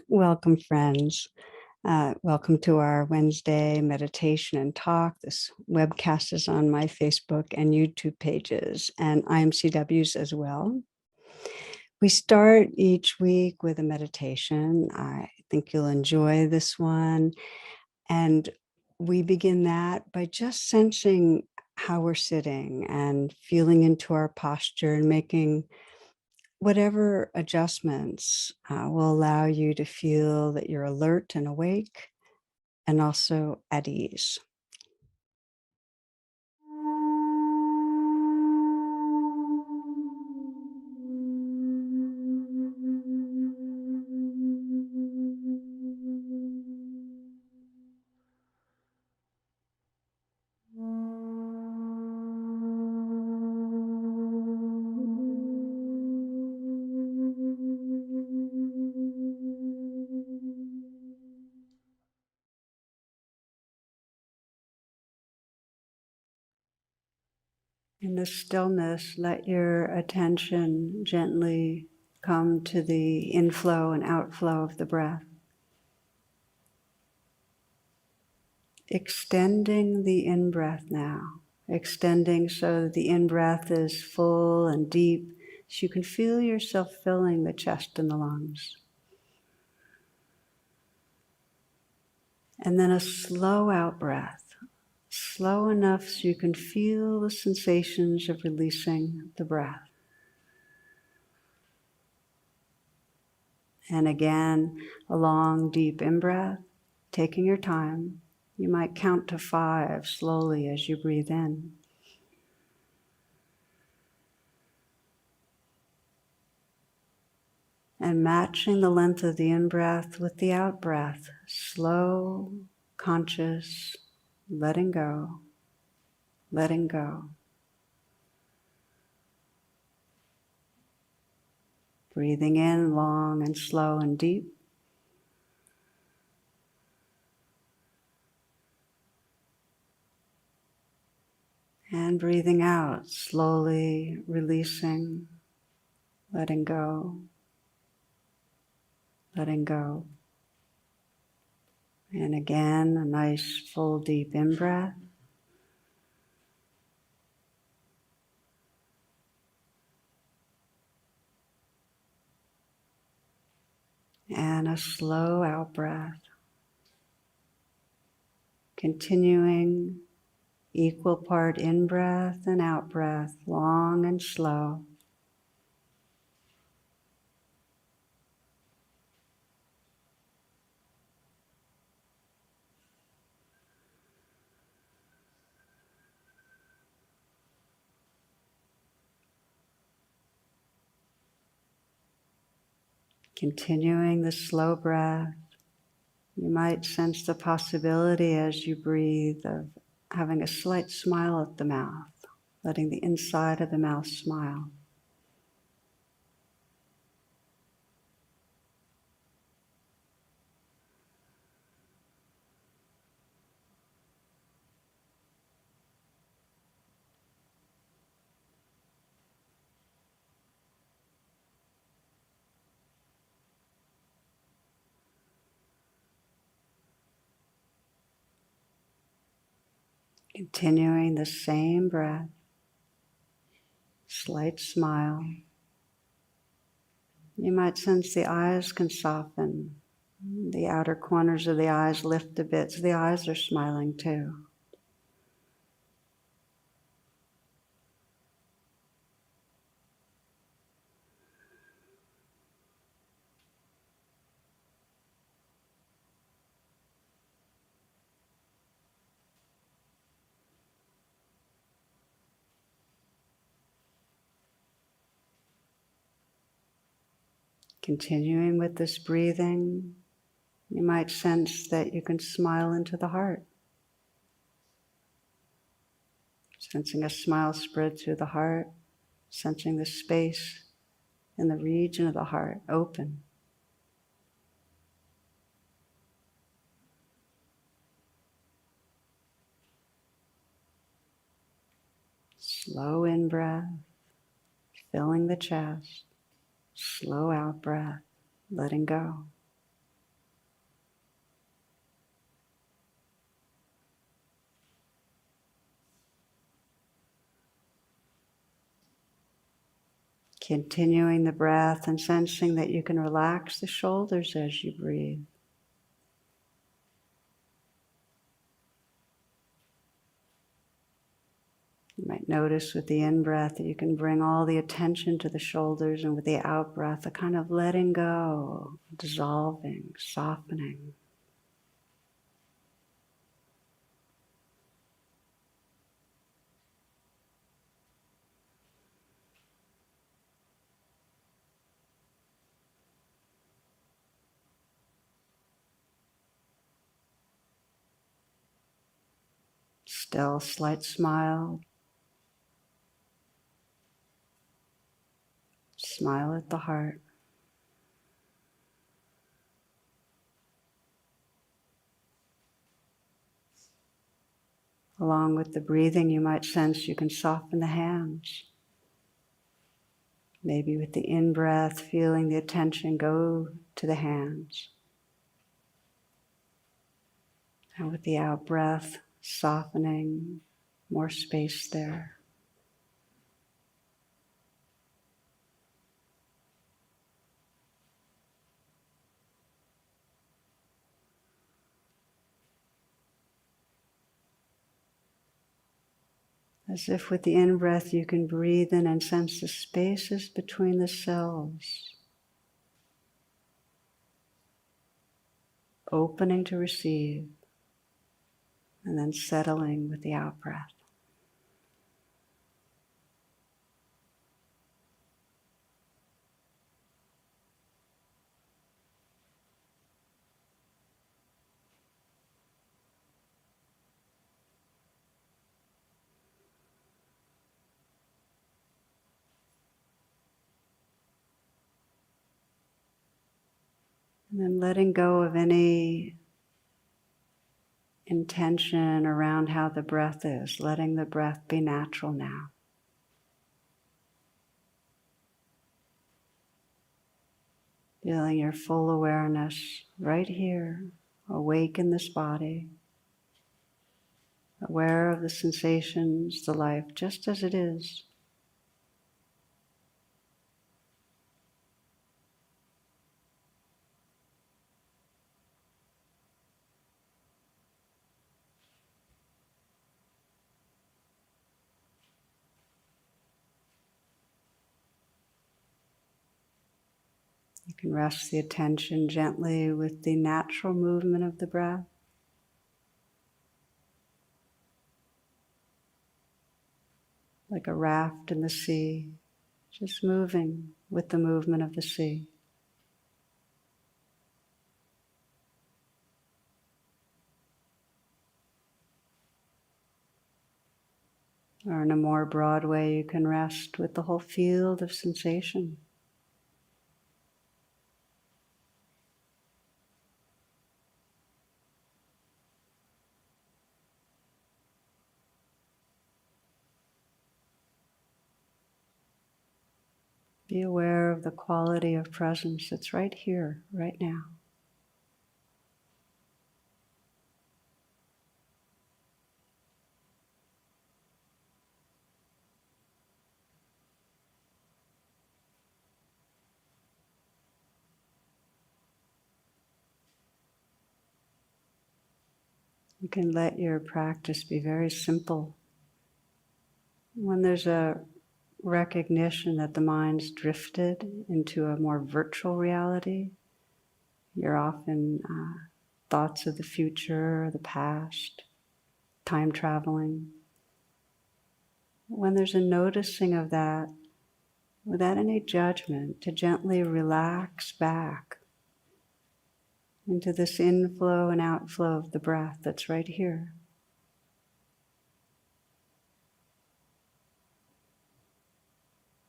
Welcome, friends. Welcome to our Wednesday meditation and talk. This webcast is on my Facebook and YouTube pages and IMCW's as well. We start each week with a meditation. I think you'll enjoy this one. And we begin that by just sensing how we're sitting and feeling into our posture and making whatever adjustments will allow you to feel that you're alert and awake and also at ease. In the stillness, let your attention gently come to the inflow and outflow of the breath. Extending the in-breath now. Extending so that the in-breath is full and deep, so you can feel yourself filling the chest and the lungs. And then a slow out-breath. Slow enough so you can feel the sensations of releasing the breath. And again, a long, deep in-breath, taking your time. You might count to 5 slowly as you breathe in. And matching the length of the in-breath with the out-breath. Slow, conscious, letting go, letting go. Breathing in long and slow and deep. And breathing out, slowly releasing, letting go, letting go. And again, a nice full deep in-breath. And a slow out-breath. Continuing equal part in-breath and out-breath, long and slow. Continuing the slow breath. You might sense the possibility as you breathe of having a slight smile at the mouth, letting the inside of the mouth smile. Continuing the same breath, slight smile. You might sense the eyes can soften. The outer corners of the eyes lift a bit, so the eyes are smiling too. Continuing with this breathing, you might sense that you can smile into the heart. Sensing a smile spread through the heart, sensing the space in the region of the heart open. Slow in-breath, filling the chest. Slow out-breath, letting go. Continuing the breath and sensing that you can relax the shoulders as you breathe. You might notice with the in-breath that you can bring all the attention to the shoulders, and with the out-breath, a kind of letting go, dissolving, softening. Still, slight smile. Smile at the heart. Along with the breathing, you might sense you can soften the hands. Maybe with the in-breath, feeling the attention go to the hands. And with the out-breath, softening, more space there. As if with the in-breath you can breathe in and sense the spaces between the cells, opening to receive, and then settling with the out-breath. And then letting go of any intention around how the breath is, letting the breath be natural now. Feeling your full awareness right here, awake in this body, aware of the sensations, the life, just as it is. You can rest the attention gently with the natural movement of the breath. Like a raft in the sea, just moving with the movement of the sea. Or in a more broad way, you can rest with the whole field of sensation. Be aware of the quality of presence that's right here, right now. You can let your practice be very simple. When there's a recognition that the mind's drifted into a more virtual reality, you're often thoughts of the future, the past, time traveling. When there's a noticing of that, without any judgment, to gently relax back into this inflow and outflow of the breath that's right here.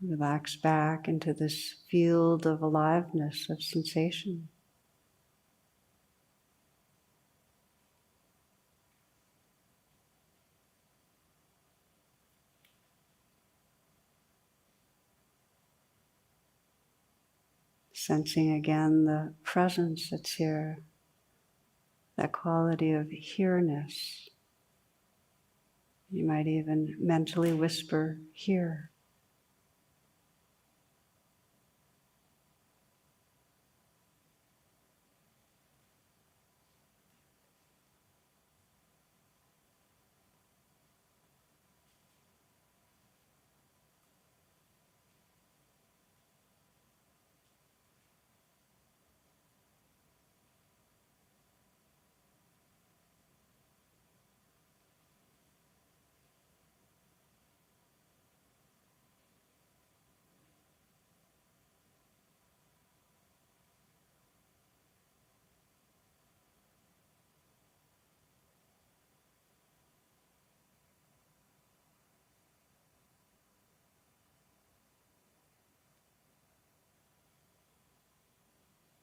Relax back into this field of aliveness, of sensation. Sensing again the presence that's here, that quality of here-ness. You might even mentally whisper, here.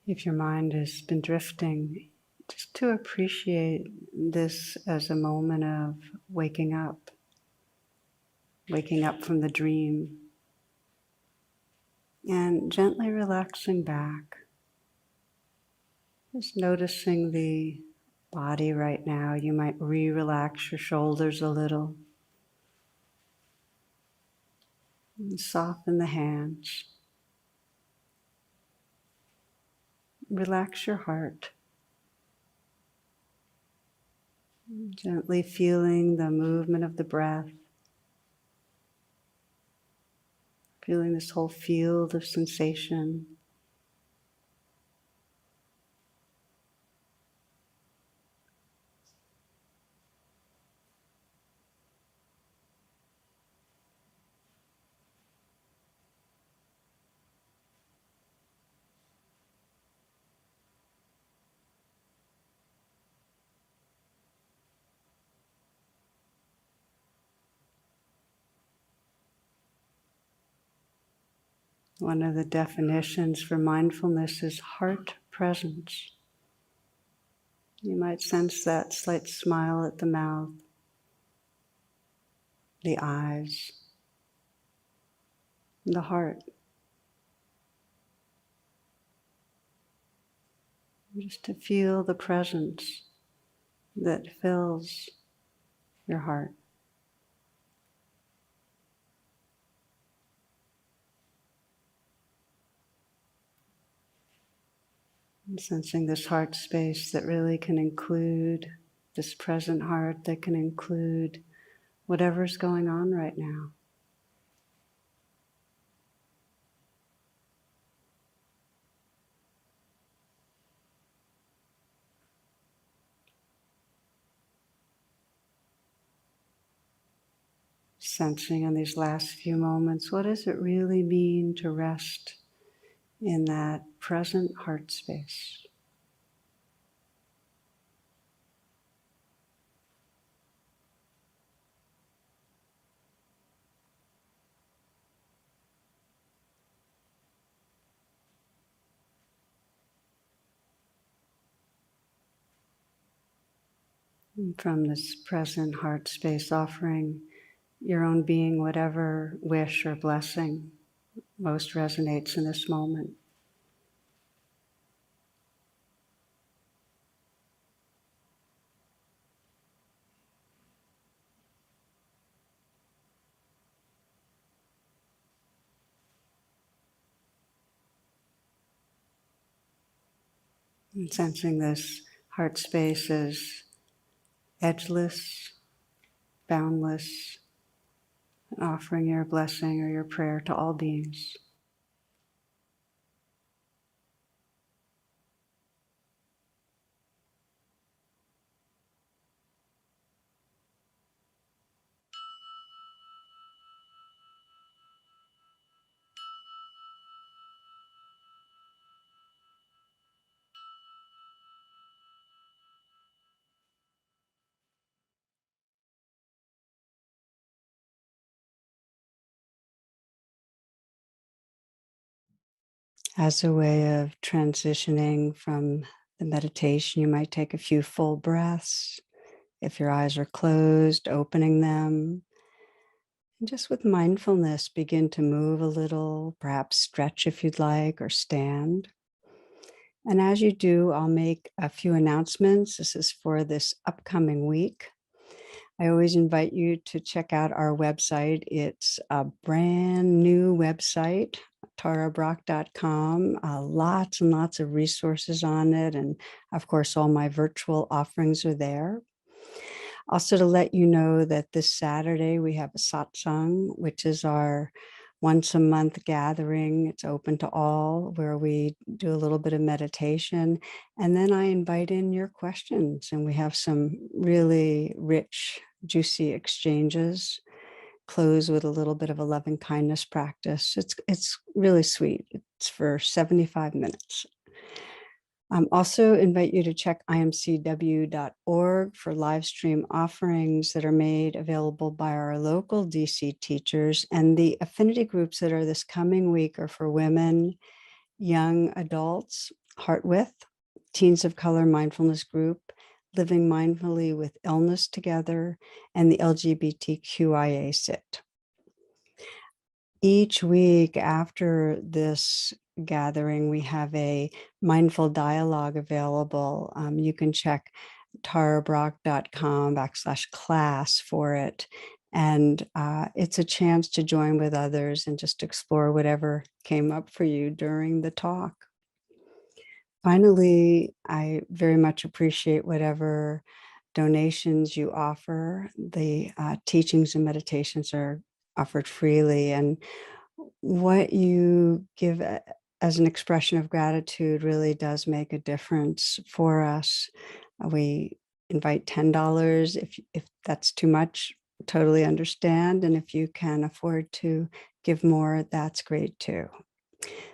If your mind has been drifting, just to appreciate this as a moment of waking up from the dream, and gently relaxing back. Just noticing the body right now. You might relax your shoulders a little and soften the hands. Relax your heart. Gently feeling the movement of the breath, feeling this whole field of sensation. One of the definitions for mindfulness is heart presence. You might sense that slight smile at the mouth, the eyes, the heart. Just to feel the presence that fills your heart. And sensing this heart space that really can include this present heart, that can include whatever's going on right now. Sensing in these last few moments, what does it really mean to rest in that present heart space? And from this present heart space, offering your own being whatever wish or blessing most resonates in this moment. And sensing this heart space as edgeless, boundless, and offering your blessing or your prayer to all beings. As a way of transitioning from the meditation, you might take a few full breaths. If your eyes are closed, opening them. And just with mindfulness, begin to move a little, perhaps stretch if you'd like, or stand. And as you do, I'll make a few announcements. This is for this upcoming week. I always invite you to check out our website. It's a brand new website, tarabrach.com. Lots and lots of resources on it. And of course, all my virtual offerings are there. Also to let you know that this Saturday we have a satsang, which is our once a month gathering. It's open to all, where we do a little bit of meditation. And then I invite in your questions, and we have some really rich, juicy exchanges. Close with a little bit of a loving kindness practice. It's really sweet. It's for 75 minutes. Also invite you to check imcw.org for live stream offerings that are made available by our local DC teachers. And the affinity groups that are this coming week are for women, young adults, Heart With, Teens of Color Mindfulness Group, Living Mindfully with Illness Together, and the LGBTQIA SIT. Each week after this gathering, we have a mindful dialogue available. You can check tarabrach.com/class for it. And it's a chance to join with others and just explore whatever came up for you during the talk. Finally, I very much appreciate whatever donations you offer. The teachings and meditations are offered freely, and what you give as an expression of gratitude really does make a difference for us. We invite $10. If that's too much, totally understand. And if you can afford to give more, that's great too.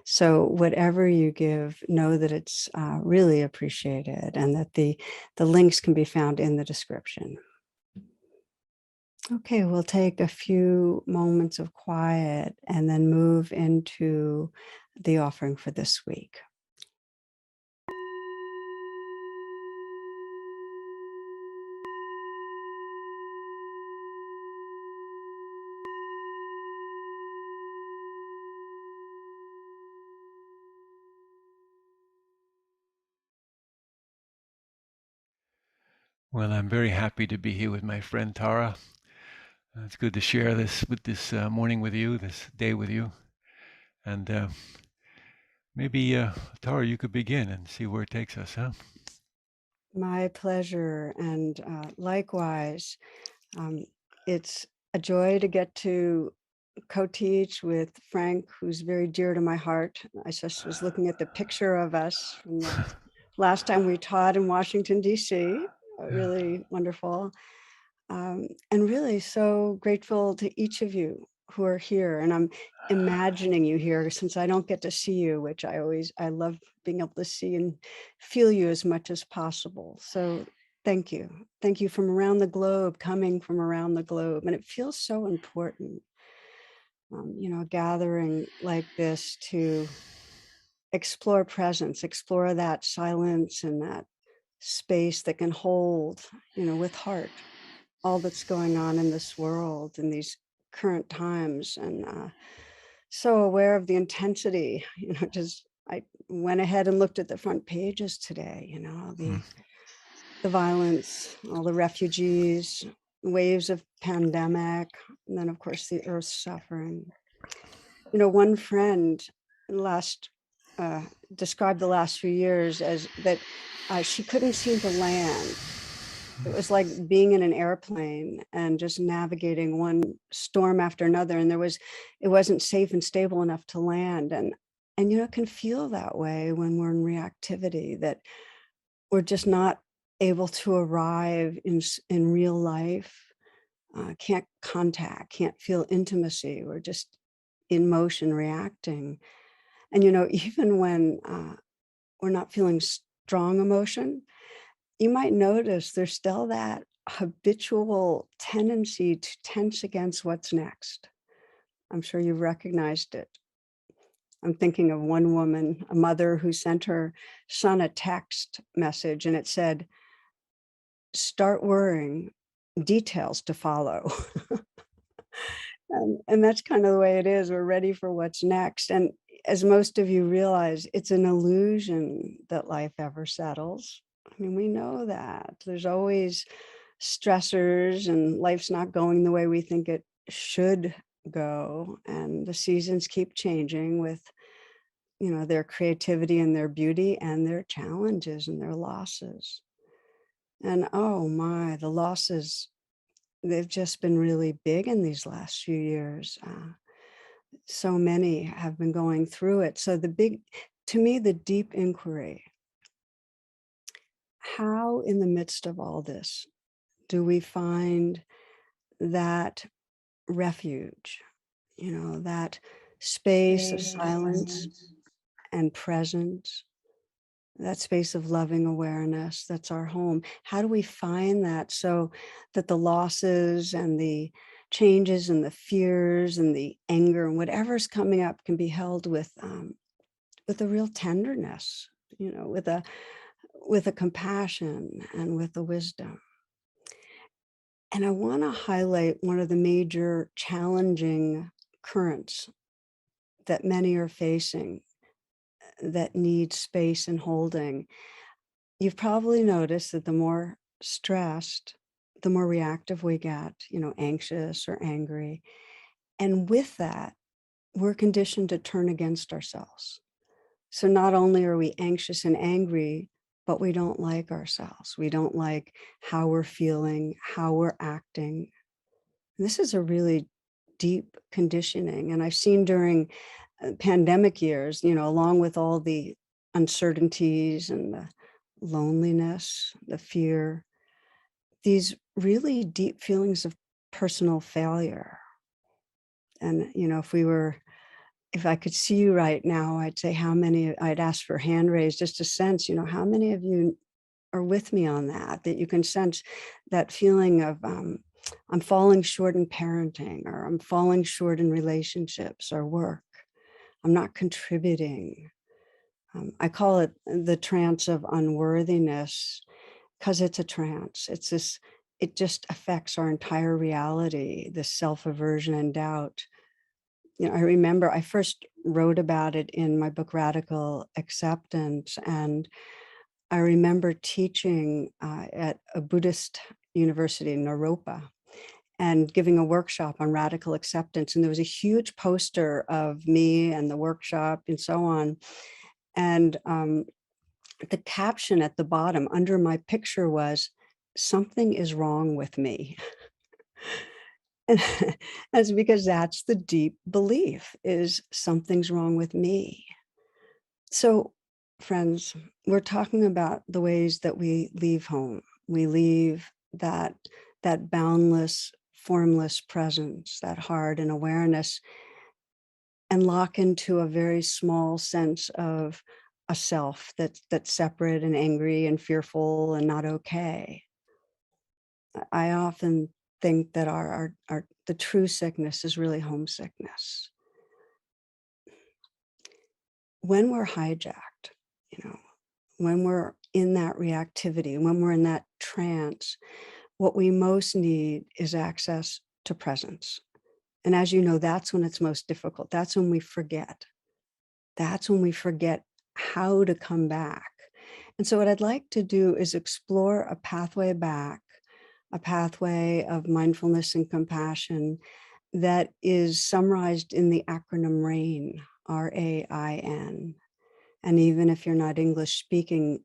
So whatever you give, know that it's really appreciated, and that the links can be found in the description. Okay, we'll take a few moments of quiet and then move into the offering for this week. Well, I'm very happy to be here with my friend Tara. It's good to share this morning with you, this day with you. And maybe, Tara, you could begin and see where it takes us, huh? My pleasure. And likewise, it's a joy to get to co-teach with Frank, who's very dear to my heart. I just was looking at the picture of us from the last time we taught in Washington, D.C. Really wonderful. And really so grateful to each of you who are here. And I'm imagining you here since I don't get to see you, which I love being able to see and feel you as much as possible. So thank you. Thank you from around the globe, coming from around the globe. And it feels so important, a gathering like this to explore presence, explore that silence and that space that can hold, with heart, all that's going on in this world in these current times. And so aware of the intensity, just I went ahead and looked at the front pages today, the violence, all the refugees, waves of pandemic, and then of course the earth suffering. One friend last described the last few years as that she couldn't seem to land. It was like being in an airplane and just navigating one storm after another. And it wasn't safe and stable enough to land. And it can feel that way when we're in reactivity, that we're just not able to arrive in real life, can't contact, can't feel intimacy. We're just in motion, reacting. And, even when we're not feeling strong emotion, you might notice there's still that habitual tendency to tense against what's next. I'm sure you've recognized it. I'm thinking of one woman, a mother who sent her son a text message, and it said, "Start worrying, details to follow." And that's kind of the way it is. We're ready for what's next. And as most of you realize, it's an illusion that life ever settles. I mean, we know that. There's always stressors, and life's not going the way we think it should go. And the seasons keep changing with, their creativity and their beauty and their challenges and their losses. And oh my, the losses, they've just been really big in these last few years. So many have been going through it. So to me, the deep inquiry, how in the midst of all this do we find that refuge, that space of silence and presence, that space of loving awareness that's our home? How do we find that so that the losses and the changes and the fears and the anger and whatever's coming up can be held with a real tenderness with a compassion and with a wisdom. And I want to highlight one of the major challenging currents that many are facing that need space and holding. You've probably noticed that the more stressed, the more reactive we get, anxious or angry. And with that, we're conditioned to turn against ourselves. So not only are we anxious and angry, but we don't like ourselves. We don't like how we're feeling, how we're acting. This is a really deep conditioning. And I've seen during pandemic years, along with all the uncertainties and the loneliness, the fear, these really deep feelings of personal failure. And, if I could see you right now, I'd say I'd ask for hand raised, just a sense, how many of you are with me on that you can sense that feeling of, I'm falling short in parenting, or I'm falling short in relationships or work. I'm not contributing. I call it the trance of unworthiness because it's a trance. It just affects our entire reality, this self-aversion and doubt. I remember I first wrote about it in my book, Radical Acceptance. And I remember teaching at a Buddhist university in Naropa and giving a workshop on radical acceptance. And there was a huge poster of me and the workshop and so on. And the caption at the bottom under my picture was, "Something is wrong with me." And that's because that's the deep belief, is something's wrong with me. So, friends, we're talking about the ways that we leave home. We leave that boundless, formless presence, that heart and awareness, and lock into a very small sense of a self that's separate and angry and fearful and not okay. I often think that our the true sickness is really homesickness. When we're hijacked, you know, when we're in that reactivity, when we're in that trance, what we most need is access to presence. And as you know, that's when it's most difficult. That's when we forget. That's when we forget how to come back. And so what I'd like to do is explore a pathway back, a pathway of mindfulness and compassion that is summarized in the acronym RAIN, RAIN. And even if you're not English speaking,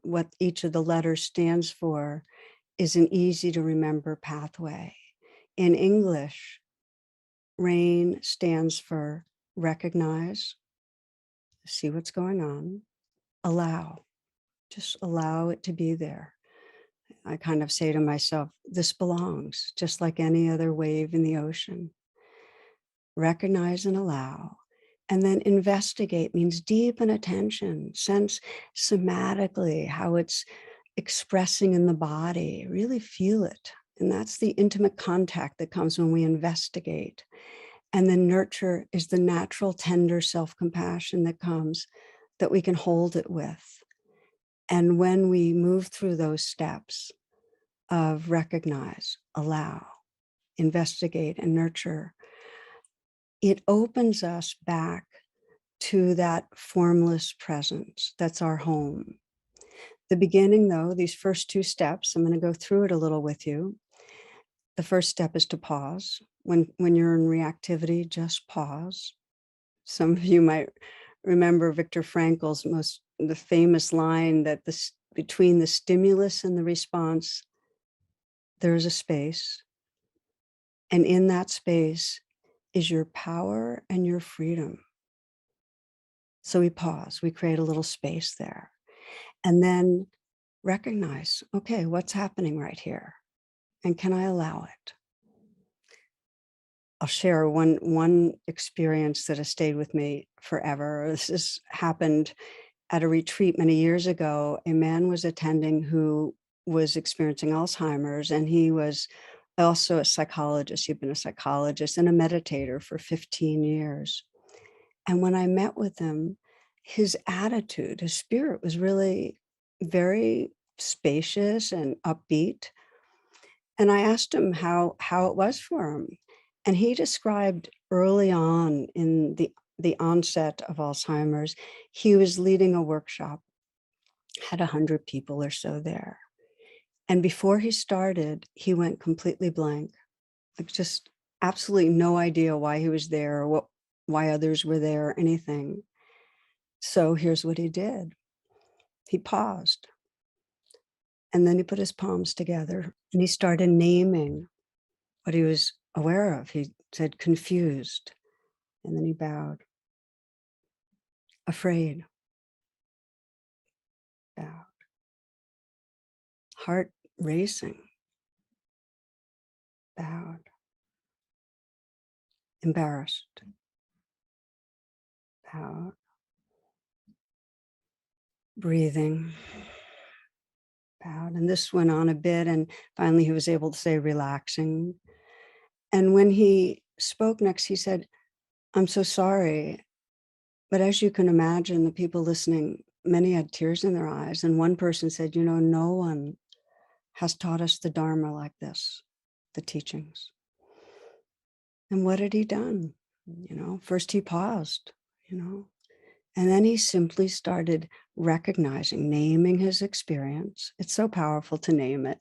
what each of the letters stands for is an easy to remember pathway. In English, RAIN stands for recognize, see what's going on, allow, just allow it to be there. I kind of say to myself, this belongs, just like any other wave in the ocean. Recognize and allow. And then investigate means deepen attention, sense somatically how it's expressing in the body, really feel it. And that's the intimate contact that comes when we investigate. And then nurture is the natural, tender self-compassion that comes, that we can hold it with. And when we move through those steps of recognize, allow, investigate, and nurture, it opens us back to that formless presence that's our home. The beginning, though, these first two steps, I'm going to go through it a little with you. The first step is to pause. When you're in reactivity, just pause. Some of you might remember Viktor Frankl's the famous line that between the stimulus and the response, there is a space. And in that space is your power and your freedom. So we pause, we create a little space there. And then recognize, okay, what's happening right here? And can I allow it? I'll share one experience that has stayed with me forever. This has happened at a retreat many years ago. A man was attending who was experiencing Alzheimer's, and he was also a psychologist. He'd been a psychologist and a meditator for 15 years. And when I met with him, his attitude, his spirit was really very spacious and upbeat. And I asked him how it was for him. And he described early on in the onset of Alzheimer's, he was leading a workshop, had 100 people or so there. And before he started, he went completely blank, like just absolutely no idea why he was there or why others were there or anything. So here's what he did. He paused, and then he put his palms together and he started naming what he was aware of. He said confused, and then he bowed. Afraid, bowed. Heart racing, bowed. Embarrassed, bowed. Breathing, bowed. And this went on a bit, and finally he was able to say relaxing. And when he spoke next, he said, I'm so sorry, but as you can imagine, the people listening, many had tears in their eyes. And one person said, no one has taught us the Dharma like this, the teachings. And what had he done? First he paused, and then he simply started recognizing, naming his experience. It's so powerful to name it,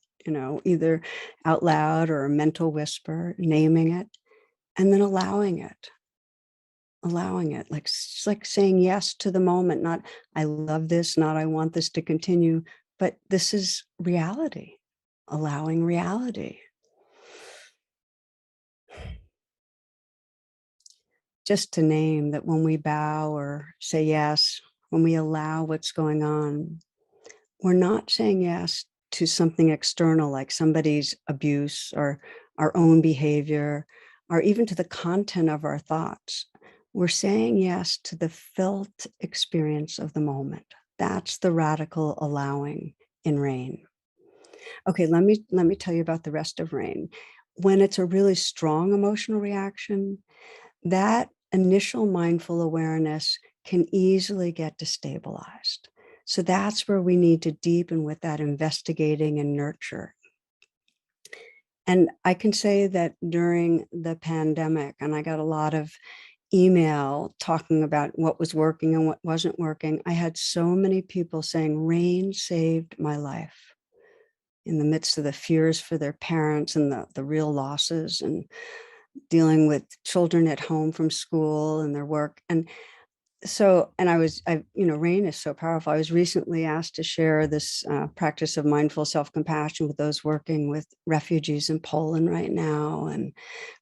either out loud or a mental whisper, naming it, and then allowing it, like saying yes to the moment, not I love this, not I want this to continue, but this is reality, allowing reality. Just to name that when we bow or say yes, when we allow what's going on, we're not saying yes to something external like somebody's abuse or our own behavior, or even to the content of our thoughts. We're saying yes to the felt experience of the moment. That's the radical allowing in rain. Okay, let me tell you about the rest of rain. When it's a really strong emotional reaction, that initial mindful awareness can easily get destabilized. So that's where we need to deepen with that investigating and nurture. And I can say that during the pandemic, and I got a lot of email talking about what was working and what wasn't working, I had so many people saying, rain saved my life in the midst of the fears for their parents and the real losses and dealing with children at home from school and their work. And so, and rain is so powerful. I was recently asked to share this practice of mindful self-compassion with those working with refugees in Poland right now and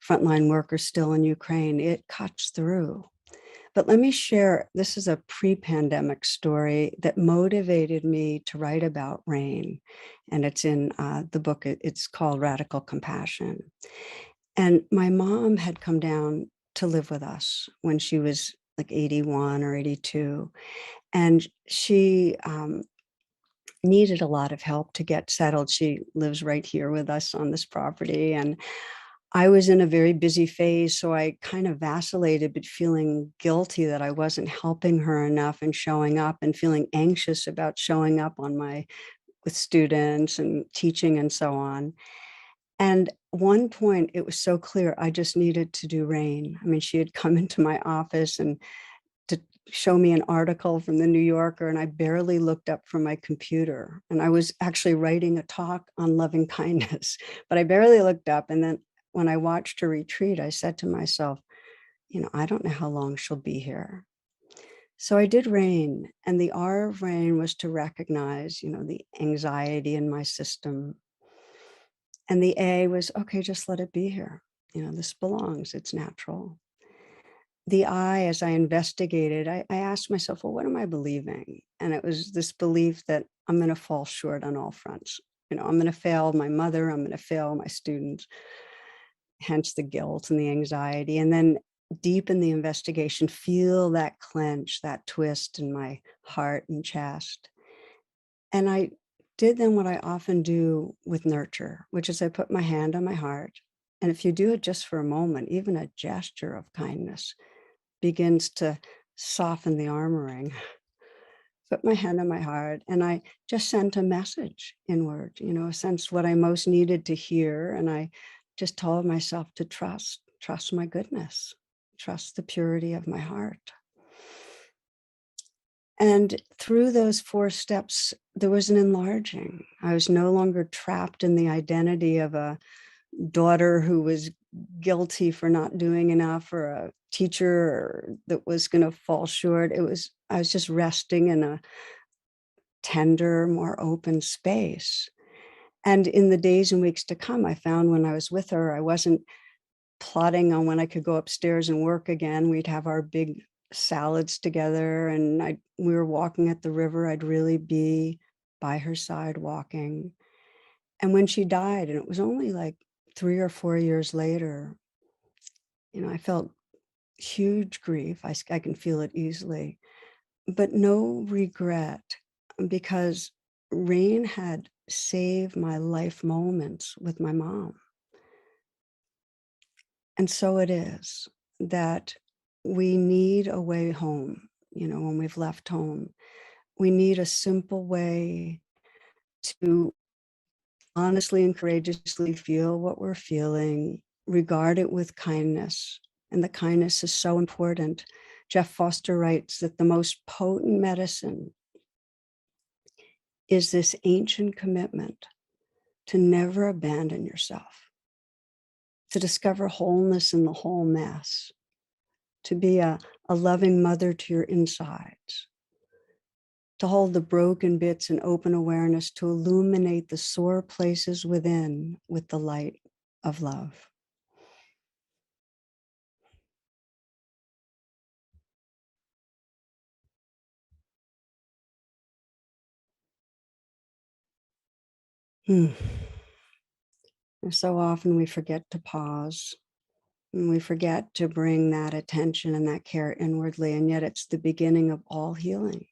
frontline workers still in Ukraine. It cuts through. But let me share, this is a pre-pandemic story that motivated me to write about rain. And it's in the book, it's called Radical Compassion. And my mom had come down to live with us when she was like 81 or 82. And she needed a lot of help to get settled. She lives right here with us on this property. And I was in a very busy phase. So I kind of vacillated, but feeling guilty that I wasn't helping her enough and showing up, and feeling anxious about showing up with students and teaching and so on. And one point, it was so clear, I just needed to do rain. I mean, she had come into my office and to show me an article from the New Yorker, and I barely looked up from my computer. And I was actually writing a talk on loving kindness, but I barely looked up. And then when I watched her retreat, I said to myself, I don't know how long she'll be here. So I did rain, and the R of rain was to recognize, the anxiety in my system. And the A was, okay, just let it be here. This belongs, it's natural. The I, as I investigated, I asked myself, well, what am I believing? And it was this belief that I'm going to fall short on all fronts. I'm going to fail my mother, I'm going to fail my students, hence the guilt and the anxiety. And then deep in the investigation, feel that clench, that twist in my heart and chest. And I did then what I often do with nurture, which is I put my hand on my heart. And if you do it just for a moment, even a gesture of kindness begins to soften the armoring, put my hand on my heart, and I just sent a message inward, sensed what I most needed to hear. And I just told myself to trust my goodness, trust the purity of my heart. And through those 4 steps, there was an enlarging. I was no longer trapped in the identity of a daughter who was guilty for not doing enough, or a teacher that was going to fall short. I was just resting in a tender, more open space. And in the days and weeks to come, I found when I was with her, I wasn't plotting on when I could go upstairs and work again. We'd have our big salads together, and we were walking at the river. I'd really be by her side walking. And when she died, and it was only like 3 or 4 years later, I felt huge grief. I can feel it easily, but no regret, because Rain had saved my life moments with my mom. And so it is that we need a way home, when we've left home. We need a simple way to honestly and courageously feel what we're feeling, regard it with kindness. And the kindness is so important. Jeff Foster writes that the most potent medicine is this ancient commitment to never abandon yourself, to discover wholeness in the whole mess, to be a loving mother to your insides, to hold the broken bits in open awareness, to illuminate the sore places within with the light of love. And so often we forget to pause, and we forget to bring that attention and that care inwardly, and yet it's the beginning of all healing.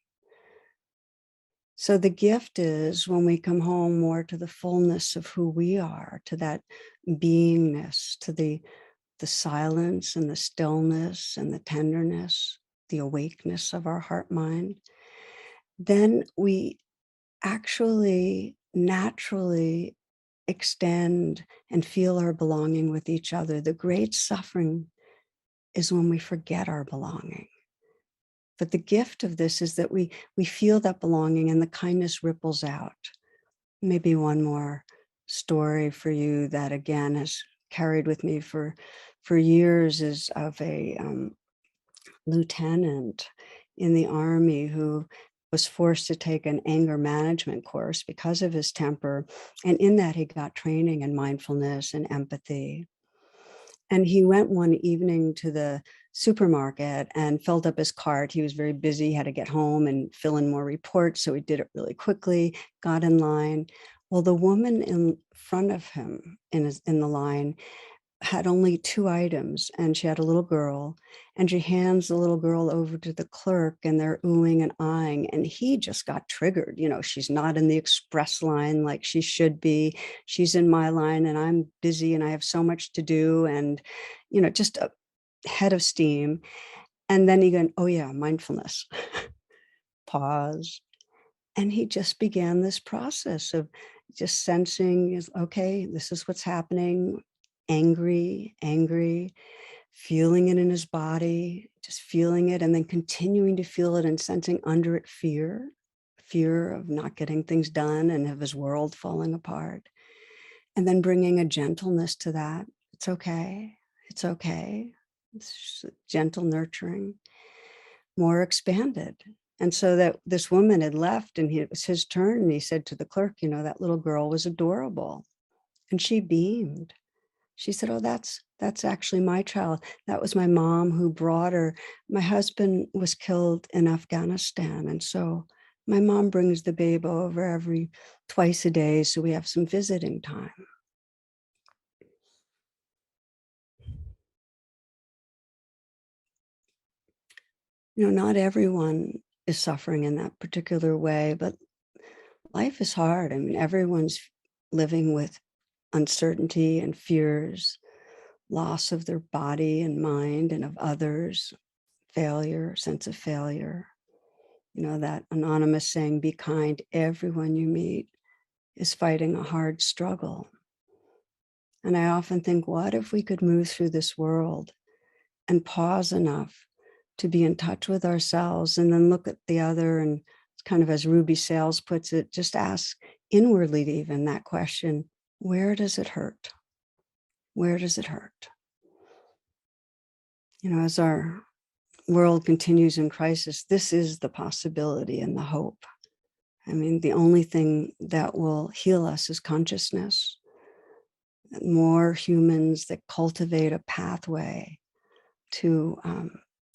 So the gift is when we come home more to the fullness of who we are, to that beingness, to the silence and the stillness and the tenderness, the awakeness of our heart mind, then we actually naturally extend and feel our belonging with each other. The great suffering is when we forget our belonging. But the gift of this is that we feel that belonging, and the kindness ripples out. Maybe one more story for you that again has carried with me for years, is of a lieutenant in the Army who was forced to take an anger management course because of his temper. And in that, he got training in mindfulness and empathy. And he went one evening to the supermarket and filled up his cart. He was very busy, had to get home and fill in more reports. So he did it really quickly, got in line. Well, the woman in front of him in the line had only 2 items, and she had a little girl, and she hands the little girl over to the clerk, and they're oohing and eyeing, and he just got triggered. She's not in the express line like she should be. She's in my line, and I'm busy, and I have so much to do, and, just a head of steam. And then he goes, "Oh yeah, mindfulness." Pause. And he just began this process of just sensing is, okay, this is what's happening. Angry, feeling it in his body, just feeling it, and then continuing to feel it and sensing under it fear of not getting things done and of his world falling apart. And then bringing a gentleness to that. It's okay. It's okay. It's just gentle nurturing, more expanded. And so that this woman had left, and it was his turn. And he said to the clerk, that little girl was adorable. And she beamed. She said, "Oh, that's actually my child. That was my mom who brought her. My husband was killed in Afghanistan. And so my mom brings the babe over every twice a day. So we have some visiting time." Not everyone is suffering in that particular way, but life is hard. I mean, everyone's living with uncertainty and fears, loss of their body and mind and of others, failure, sense of failure. You know, that anonymous saying, be kind, everyone you meet is fighting a hard struggle. And I often think, what if we could move through this world and pause enough to be in touch with ourselves and then look at the other and kind of, as Ruby Sales puts it, just ask inwardly even that question, where does it hurt? Where does it hurt? You know, as our world continues in crisis, this is the possibility and the hope. I mean, the only thing that will heal us is consciousness. More humans that cultivate a pathway to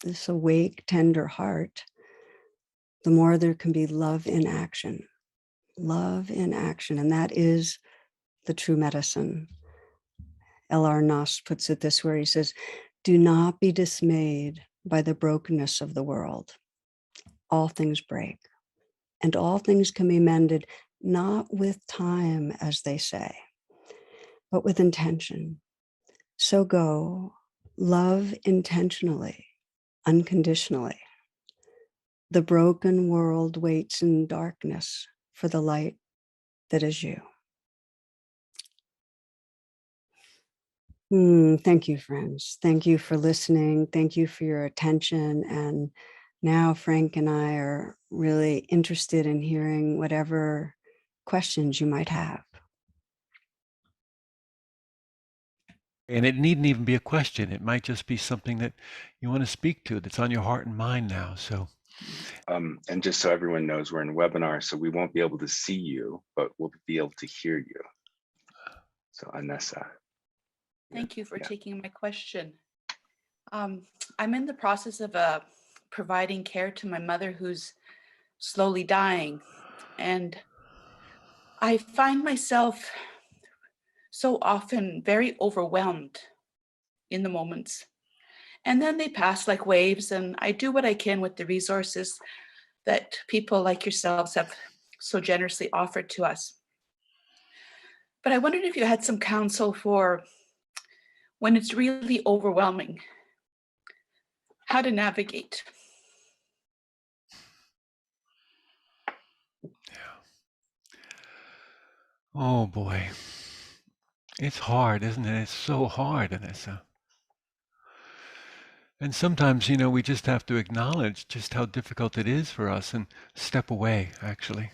this awake, tender heart, the more there can be love in action. Love in action. And that is the true medicine. L.R. Noss puts it this way. He says, do not be dismayed by the brokenness of the world. All things break, and all things can be mended, not with time, as they say, but with intention. So go, love intentionally, unconditionally. The broken world waits in darkness for the light that is you. Thank you, friends. Thank you for listening. Thank you for your attention. And now Frank and I are really interested in hearing whatever questions you might have. And it needn't even be a question. It might just be something that you want to speak to that's on your heart and mind now. So, and just so everyone knows, we're in a webinar, so we won't be able to see you, but we'll be able to hear you. So, Anessa. Thank you for taking my question. I'm in the process of providing care to my mother who's slowly dying. And I find myself so often very overwhelmed in the moments. And then they pass like waves, and I do what I can with the resources that people like yourselves have so generously offered to us. But I wondered if you had some counsel for when it's really overwhelming, how to navigate. oh boy, it's hard, isn't it? It's so hard, Anessa. And sometimes, we just have to acknowledge just how difficult it is for us and step away, actually.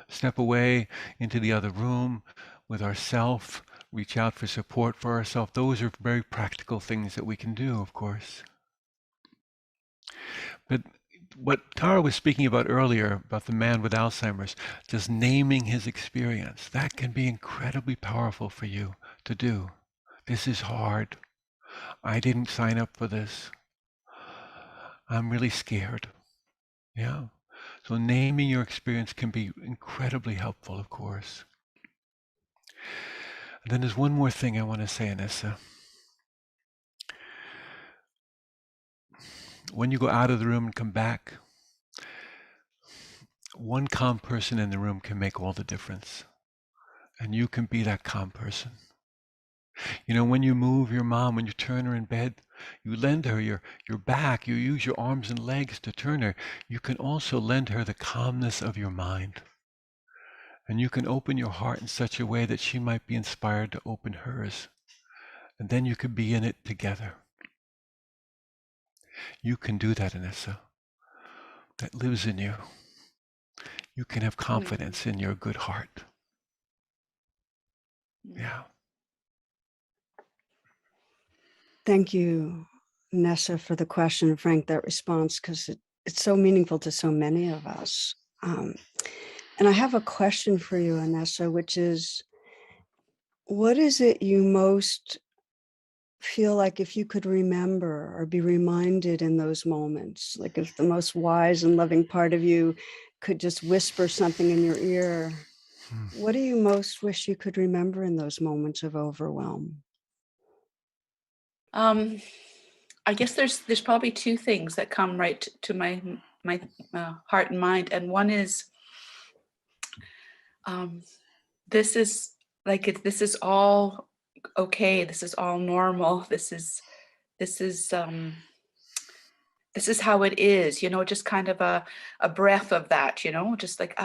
Step away into the other room with ourself, reach out for support for ourselves. Those are very practical things that we can do, of course. But what Tara was speaking about earlier, about the man with Alzheimer's, just naming his experience, that can be incredibly powerful for you to do. This is hard. I didn't sign up for this. I'm really scared. Yeah. So naming your experience can be incredibly helpful, of course. And then there's one more thing I want to say, Anessa. When you go out of the room and come back, one calm person in the room can make all the difference. And you can be that calm person. When you move your mom, when you turn her in bed, you lend her your back, you use your arms and legs to turn her. You can also lend her the calmness of your mind. And you can open your heart in such a way that she might be inspired to open hers. And then you could be in it together. You can do that, Anessa. That lives in you. You can have confidence in your good heart. Yeah. Thank you, Nessa, for the question, Frank, that response, because it's so meaningful to so many of us. And I have a question for you, Nessa, which is, what is it you most feel like if you could remember or be reminded in those moments, like if the most wise and loving part of you could just whisper something in your ear, what do you most wish you could remember in those moments of overwhelm? I guess there's probably two things that come right to my heart and mind, and one is this is this is all okay. This is all normal. This is this is how it is, you know, just kind of a breath of that, you know, just like,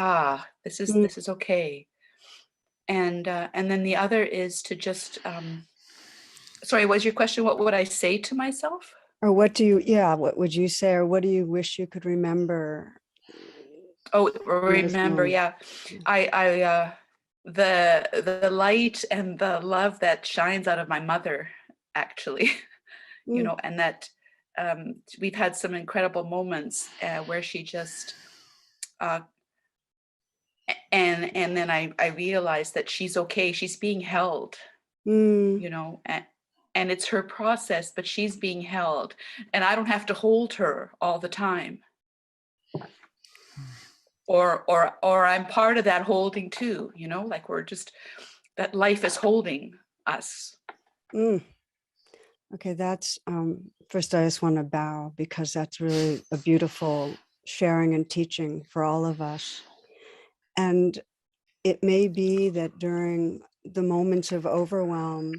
this is okay. And then the other is to just, sorry, what was your question? What would I say to myself? Or what would you say, or what do you wish you could remember? Oh, remember, yeah. The light and the love that shines out of my mother, actually, you know, and that we've had some incredible moments where she just, and then I realized that she's okay. She's being held, you know, and it's her process, but she's being held, and I don't have to hold her all the time. Or I'm part of that holding too, you know, like we're just, that life is holding us. Okay, that's first I just want to bow, because that's really a beautiful sharing and teaching for all of us. And it may be that during the moments of overwhelm,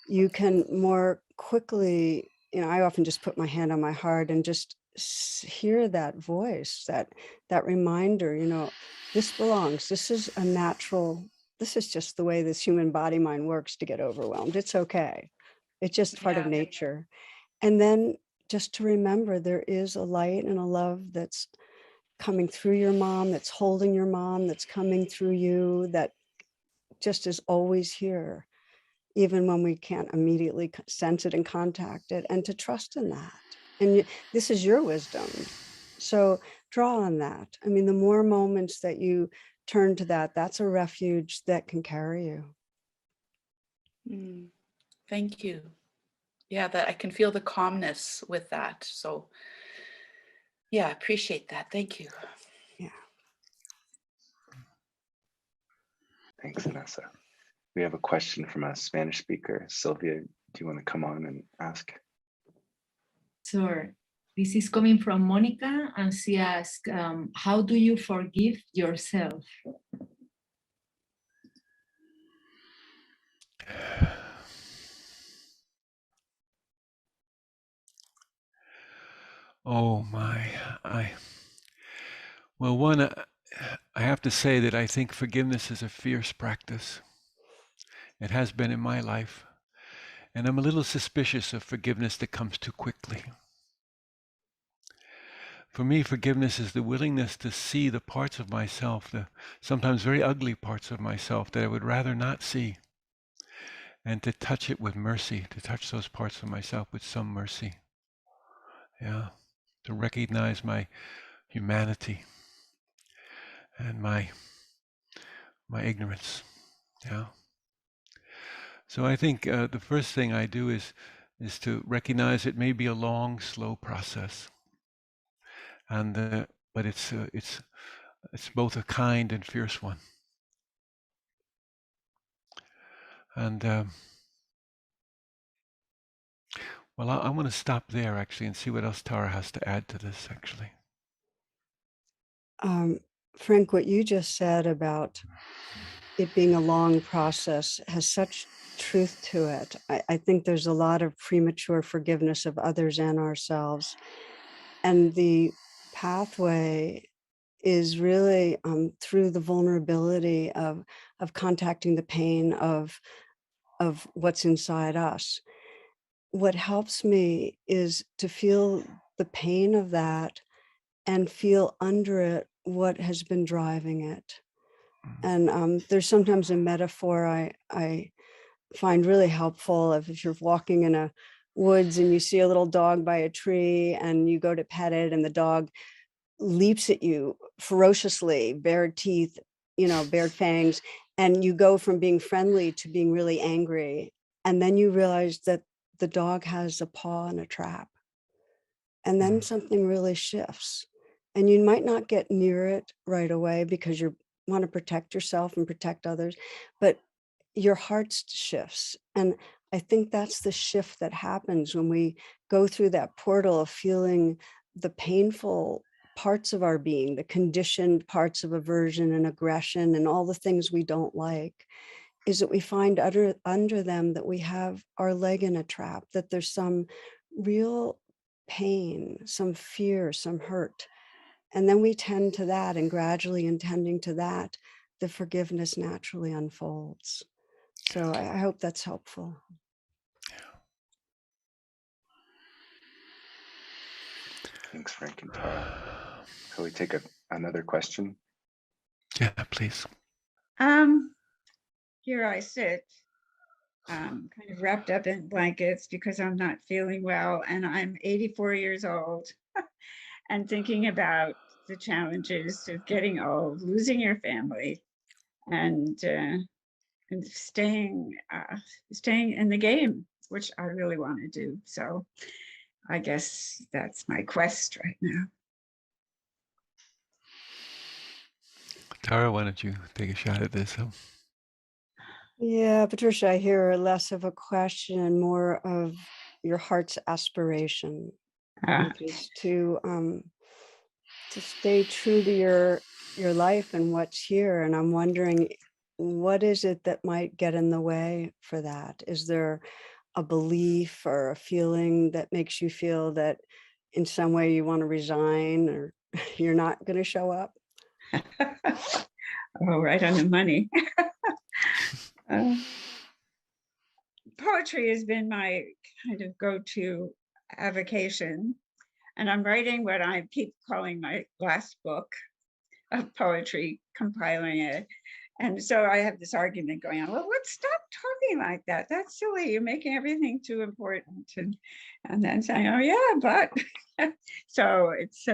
you can more quickly, you know, I often just put my hand on my heart and just hear that voice, that reminder, you know, this belongs, this is a natural, this is just the way this human body mind works to get overwhelmed. It's okay. It's just part of nature. And then just to remember there is a light and a love that's coming through your mom, that's holding your mom, that's coming through you, that just is always here, even when we can't immediately sense it and contact it, and to trust in that. And this is your wisdom. So draw on that. I mean, the more moments that you turn to that, that's a refuge that can carry you. Thank you. Yeah, that I can feel the calmness with that. So yeah, I appreciate that. Thank you. Yeah. Thanks, Anessa. We have a question from a Spanish speaker. Sylvia, do you want to come on and ask? Sure. This is coming from Monica, and she asks, how do you forgive yourself? Oh my, well, one, I have to say that I think forgiveness is a fierce practice. It has been in my life. And I'm a little suspicious of forgiveness that comes too quickly. For me, forgiveness is the willingness to see the parts of myself, the sometimes very ugly parts of myself that I would rather not see, and to touch it with mercy, to touch those parts of myself with some mercy. Yeah, to recognize my humanity and my ignorance. Yeah. So I think the first thing I do is to recognize it may be a long, slow process, and but it's both a kind and fierce one. And well, I want to stop there actually and see what else Tara has to add to this actually. Frank, what you just said about it being a long process has such truth to it. I think there's a lot of premature forgiveness of others and ourselves. And the pathway is really through the vulnerability of contacting the pain of what's inside us. What helps me is to feel the pain of that and feel under it what has been driving it. And there's sometimes a metaphor I find really helpful of if you're walking in a woods and you see a little dog by a tree and you go to pet it and the dog leaps at you ferociously, bared teeth, you know, bared fangs, and you go from being friendly to being really angry. And then you realize that the dog has a paw in a trap. And then something really shifts. And you might not get near it right away because you want to protect yourself and protect others, but your heart shifts. And I think that's the shift that happens when we go through that portal of feeling the painful parts of our being, the conditioned parts of aversion and aggression and all the things we don't like, is that we find under them that we have our leg in a trap, that there's some real pain, some fear, some hurt. And then we tend to that, and gradually in tending to that, the forgiveness naturally unfolds. So I hope that's helpful. Thanks, Frank and Tara. Shall we take another question? Yeah, please. Here I sit, kind of wrapped up in blankets because I'm not feeling well, and I'm 84 years old and thinking about the challenges of getting old, losing your family, and staying in the game, which I really want to do. So I guess that's my quest right now. Tara, why don't you take a shot at this? Yeah, Patricia, I hear less of a question and more of your heart's aspiration, which is to stay true to your life and what's here. And I'm wondering, what is it that might get in the way for that? Is there a belief or a feeling that makes you feel that in some way you want to resign, or you're not going to show up? Oh, right on the money. Poetry has been my kind of go-to avocation, and I'm writing what I keep calling my last book of poetry, compiling it. And so I have this argument going on. Well, let's stop talking like that. That's silly. You're making everything too important. And then saying, oh yeah, but so it's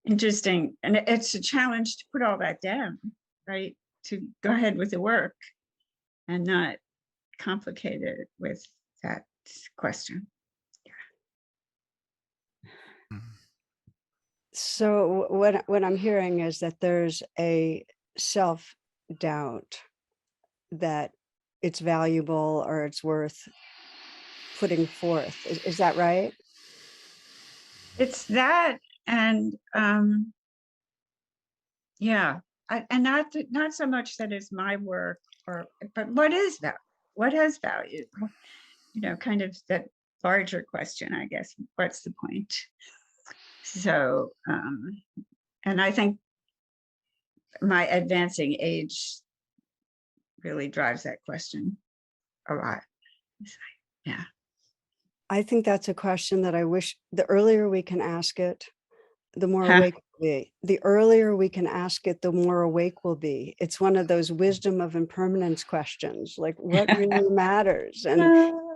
interesting, and it's a challenge to put all that down, right? To go ahead with the work and not complicate it with that question. So what I'm hearing is that there's a self-doubt that it's valuable or it's worth putting forth. Is that right? It's that, and yeah, and not so much that it's my work, but what is that? What has value? You know, kind of that larger question, I guess. What's the point? So, and I think my advancing age really drives that question a lot. Yeah. I think that's a question that I wish the earlier we can ask it, the more awake we'll be. The earlier we can ask it, the more awake we'll be. It's one of those wisdom of impermanence questions, like what really matters. And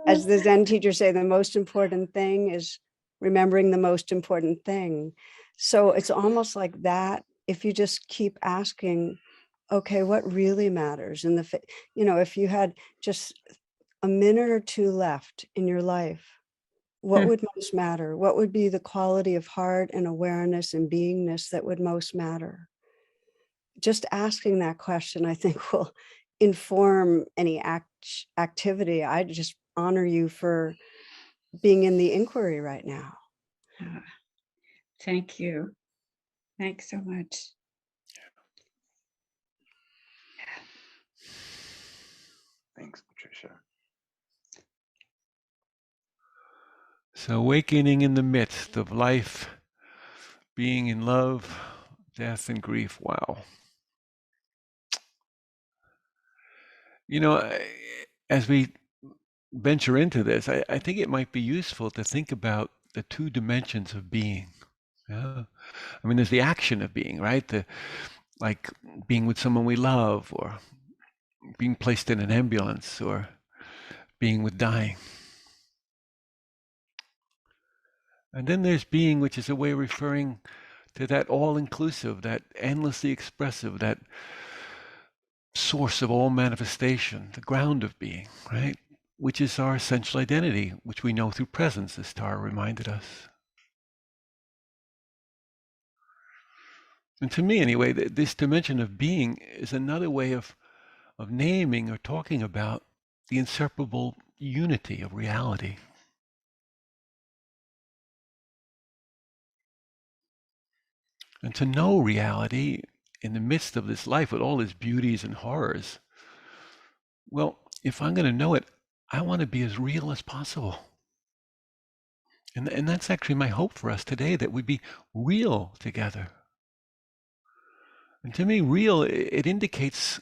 as the Zen teachers say, the most important thing is remembering the most important thing. So it's almost like that. If you just keep asking, okay, what really matters? And if you had just a minute or two left in your life, what would most matter? What would be the quality of heart and awareness and beingness that would most matter? Just asking that question, I think, will inform any activity. I just honor you for being in the inquiry right now. Thank you. Thanks so much. Thanks, Patricia. So awakening in the midst of life, being in love, death, and grief. Wow. You know, as we venture into this, I think it might be useful to think about the two dimensions of being. Yeah. I mean, there's the action of being, right? Like being with someone we love, or being placed in an ambulance, or being with dying. And then there's being, which is a way of referring to that all-inclusive, that endlessly expressive, that source of all manifestation, the ground of being, right? Which is our essential identity, which we know through presence, as Tara reminded us. And to me, anyway, this dimension of being is another way of naming or talking about the inseparable unity of reality. And to know reality in the midst of this life with all its beauties and horrors, well, if I'm going to know it, I want to be as real as possible. And that's actually my hope for us today, that we be real together. And to me, real, it indicates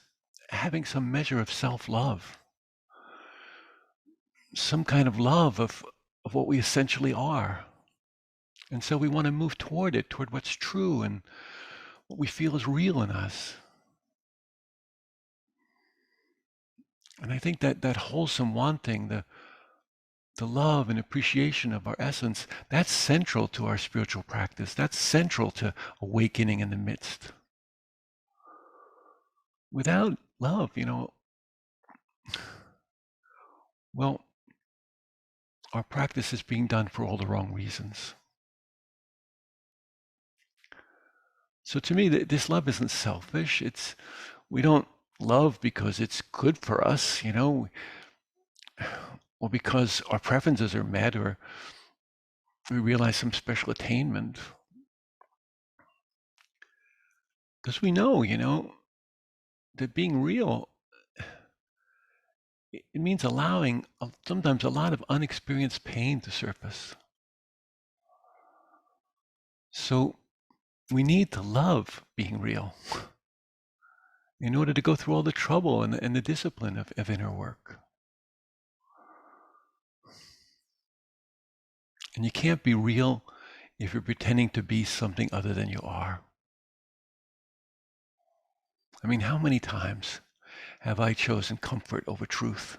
having some measure of self-love, some kind of love of what we essentially are. And so we want to move toward it, toward what's true and what we feel is real in us. And I think that wholesome wanting, the love and appreciation of our essence, that's central to our spiritual practice. That's central to awakening in the midst. Without love, well, our practice is being done for all the wrong reasons. So to me, this love isn't selfish. We don't love because it's good for us, or because our preferences are met, or we realize some special attainment. Because we know, that being real, it means allowing sometimes a lot of unexperienced pain to surface. So we need to love being real in order to go through all the trouble and the discipline of inner work. And you can't be real if you're pretending to be something other than you are. I mean, how many times have I chosen comfort over truth,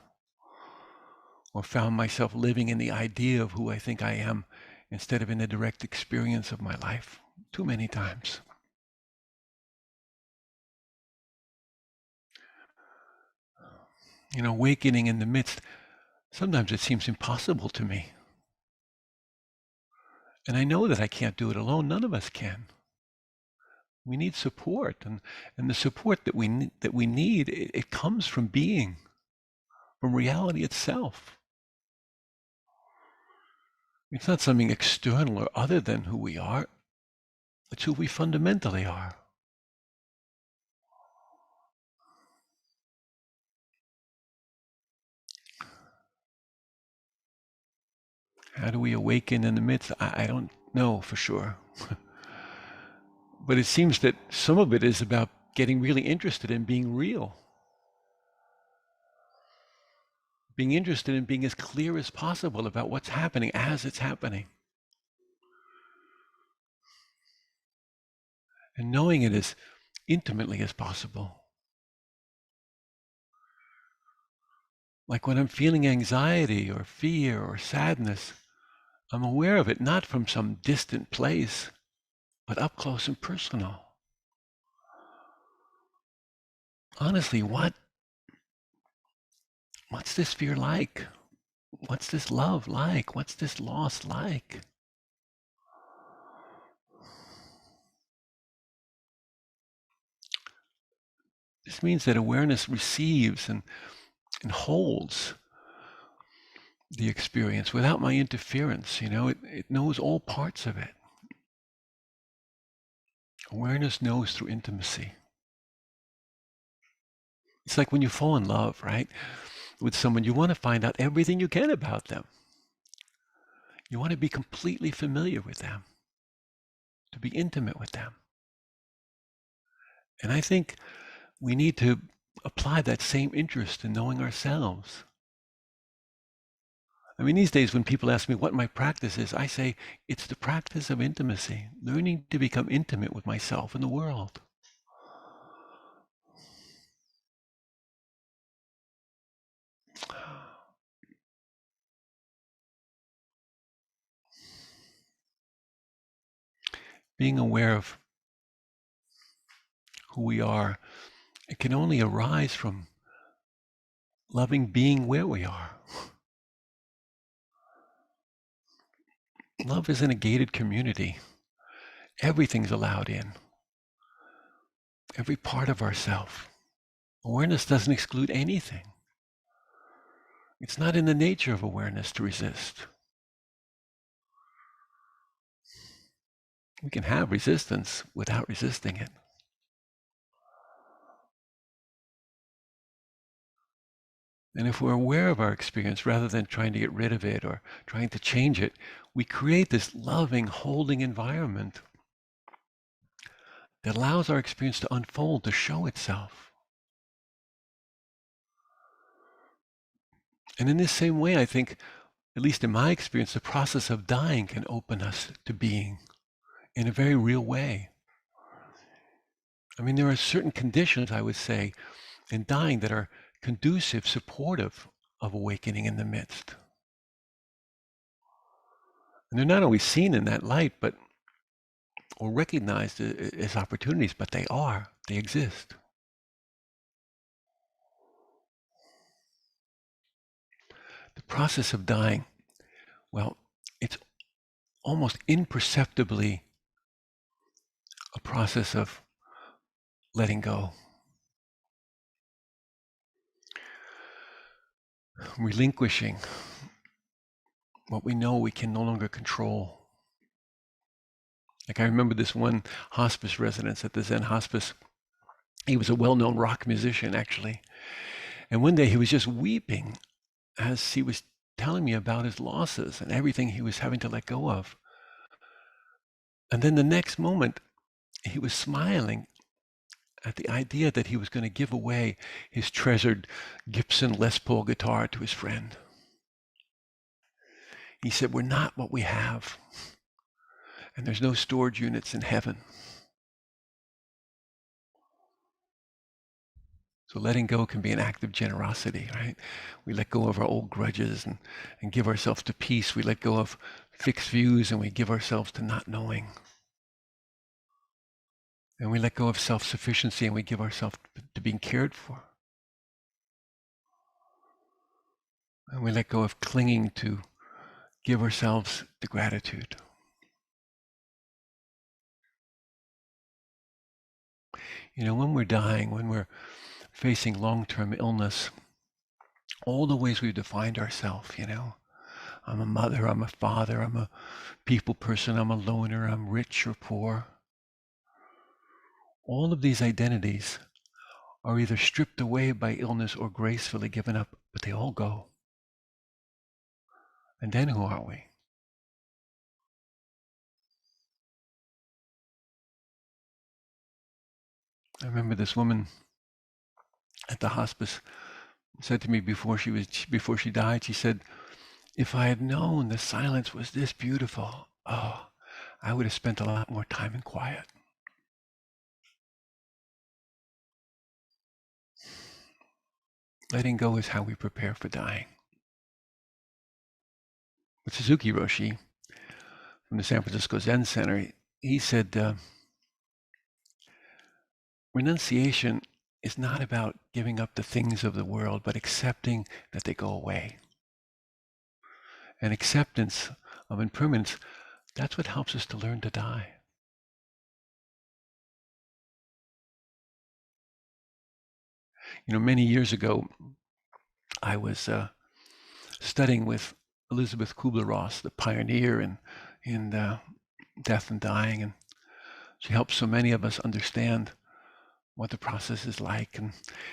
or found myself living in the idea of who I think I am instead of in the direct experience of my life? Too many times. Awakening in the midst, sometimes it seems impossible to me. And I know that I can't do it alone. None of us can. We need support, and the support that we need, it comes from being, from reality itself. It's not something external or other than who we are. It's who we fundamentally are. How do we awaken in the midst? I don't know for sure. But it seems that some of it is about getting really interested in being real. Being interested in being as clear as possible about what's happening as it's happening. And knowing it as intimately as possible. Like when I'm feeling anxiety or fear or sadness, I'm aware of it not from some distant place, but up close and personal. Honestly, what's this fear like? What's this love like? What's this loss like? This means that awareness receives and holds the experience without my interference. It knows all parts of it. Awareness knows through intimacy. It's like when you fall in love, right? With someone, you want to find out everything you can about them. You want to be completely familiar with them, to be intimate with them. And I think we need to apply that same interest in knowing ourselves. I mean, these days when people ask me what my practice is, I say it's the practice of intimacy, learning to become intimate with myself and the world. Being aware of who we are, it can only arise from loving being where we are. Love isn't a gated community. Everything's allowed in. Every part of ourself. Awareness doesn't exclude anything. It's not in the nature of awareness to resist. We can have resistance without resisting it. And if we're aware of our experience, rather than trying to get rid of it or trying to change it, we create this loving, holding environment that allows our experience to unfold, to show itself. And in this same way, I think, at least in my experience, the process of dying can open us to being in a very real way. I mean, there are certain conditions, I would say, in dying that are conducive, supportive of awakening in the midst. And they're not always seen in that light, but or recognized as opportunities, but they exist. The process of dying, well, it's almost imperceptibly a process of letting go, relinquishing what we know we can no longer control. Like I remember this one hospice resident at the Zen hospice. He was a well-known rock musician, actually. And one day he was just weeping as he was telling me about his losses and everything he was having to let go of. And then the next moment, he was smiling at the idea that he was going to give away his treasured Gibson Les Paul guitar to his friend. He said, "We're not what we have, and there's no storage units in heaven." So letting go can be an act of generosity, right? We let go of our old grudges and give ourselves to peace. We let go of fixed views and we give ourselves to not knowing. And we let go of self-sufficiency and we give ourselves to being cared for. And we let go of clinging to give ourselves to gratitude. You know, when we're dying, when we're facing long-term illness, all the ways we've defined ourselves, you know, I'm a mother, I'm a father, I'm a people person, I'm a loner, I'm rich or poor. All of these identities are either stripped away by illness or gracefully given up, but they all go. And then who are we? I remember this woman at the hospice said to me before she died, she said, "If I had known the silence was this beautiful, oh, I would have spent a lot more time in quiet." Letting go is how we prepare for dying. With Suzuki Roshi from the San Francisco Zen Center, he said, renunciation is not about giving up the things of the world, but accepting that they go away. And acceptance of impermanence, that's what helps us to learn to die. You know, many years ago, I was studying with Elizabeth Kubler-Ross, the pioneer in death and dying, and she helped so many of us understand what the process is like.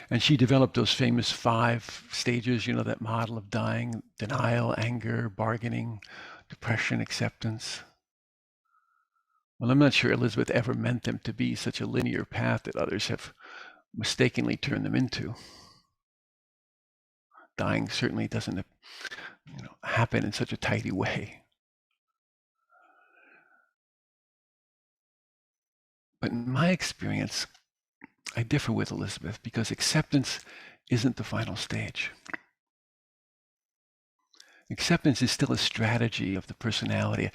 And she developed those famous 5 stages, you know, that model of dying: denial, anger, bargaining, depression, acceptance. Well, I'm not sure Elizabeth ever meant them to be such a linear path that others have mistakenly turned them into. Dying certainly doesn't, happen in such a tidy way. But in my experience, I differ with Elizabeth because acceptance isn't the final stage. Acceptance is still a strategy of the personality.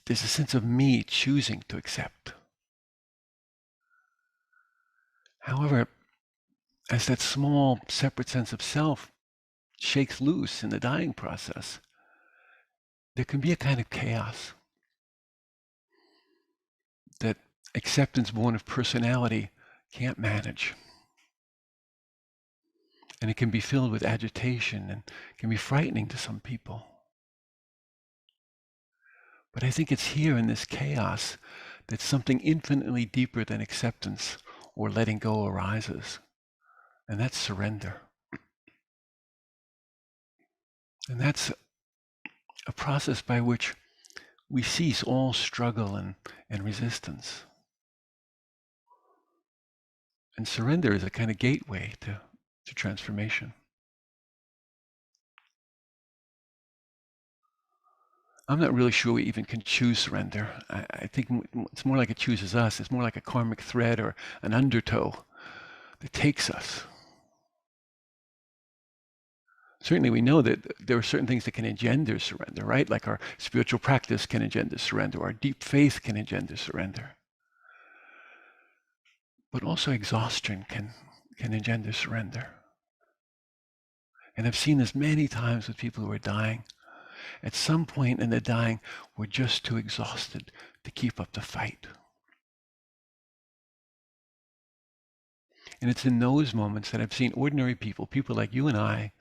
There's a sense of me choosing to accept. However, as that small, separate sense of self shakes loose in the dying process, there can be a kind of chaos that acceptance born of personality can't manage. And it can be filled with agitation and can be frightening to some people. But I think it's here in this chaos that something infinitely deeper than acceptance or letting go arises. And that's surrender. And that's a process by which we cease all struggle and resistance. And surrender is a kind of gateway to transformation. I'm not really sure we even can choose surrender. I think it's more like it chooses us. It's more like a karmic thread or an undertow that takes us. Certainly we know that there are certain things that can engender surrender, right? Like our spiritual practice can engender surrender, our deep faith can engender surrender. But also exhaustion can engender surrender. And I've seen this many times with people who are dying. At some point in the dying, we're just too exhausted to keep up the fight. And it's in those moments that I've seen ordinary people, people like you and I,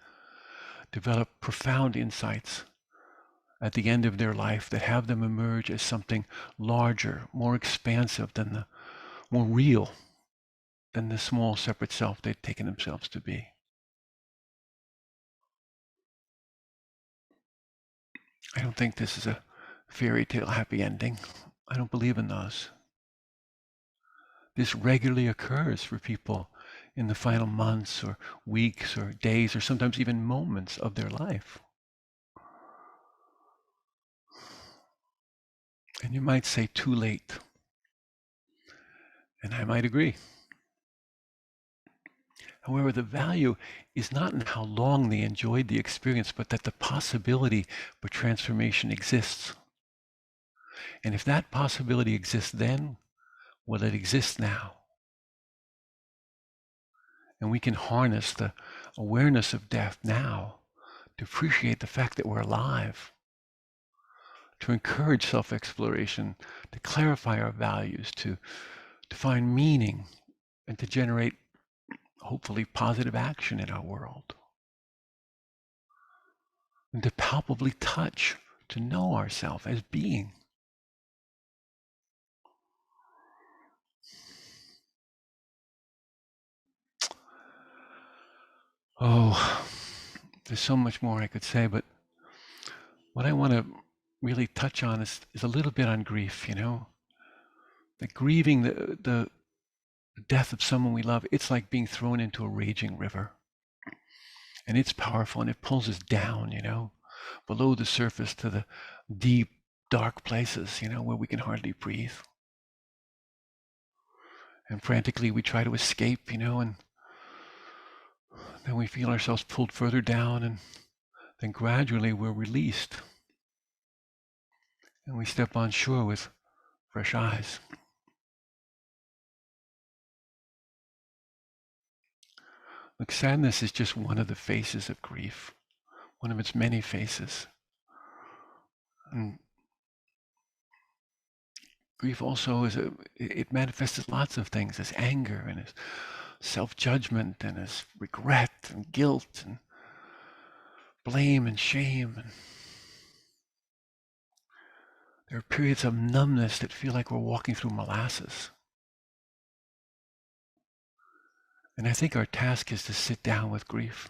develop profound insights at the end of their life that have them emerge as something larger, more expansive than more real than the small separate self they've taken themselves to be. I don't think this is a fairy tale happy ending. I don't believe in those. This regularly occurs for people in the final months or weeks or days or sometimes even moments of their life. And you might say too late. And I might agree. However, the value is not in how long they enjoyed the experience, but that the possibility for transformation exists. And if that possibility exists then, well, it exists now. And we can harness the awareness of death now to appreciate the fact that we're alive, to encourage self-exploration, to clarify our values, to find meaning, and to generate, hopefully, positive action in our world. And to palpably touch, to know ourselves as being. Oh, there's so much more I could say, but what I want to really touch on is a little bit on grief, you know? That grieving the death of someone we love, it's like being thrown into a raging river. And it's powerful and it pulls us down, you know, below the surface to the deep, dark places, you know, where we can hardly breathe. And frantically we try to escape, you know, and then we feel ourselves pulled further down, and then gradually we're released. And we step on shore with fresh eyes. Look, sadness is just one of the faces of grief, one of its many faces. And grief also it manifests as lots of things, as anger and as self-judgment and as regret and guilt and blame and shame. And there are periods of numbness that feel like we're walking through molasses. And I think our task is to sit down with grief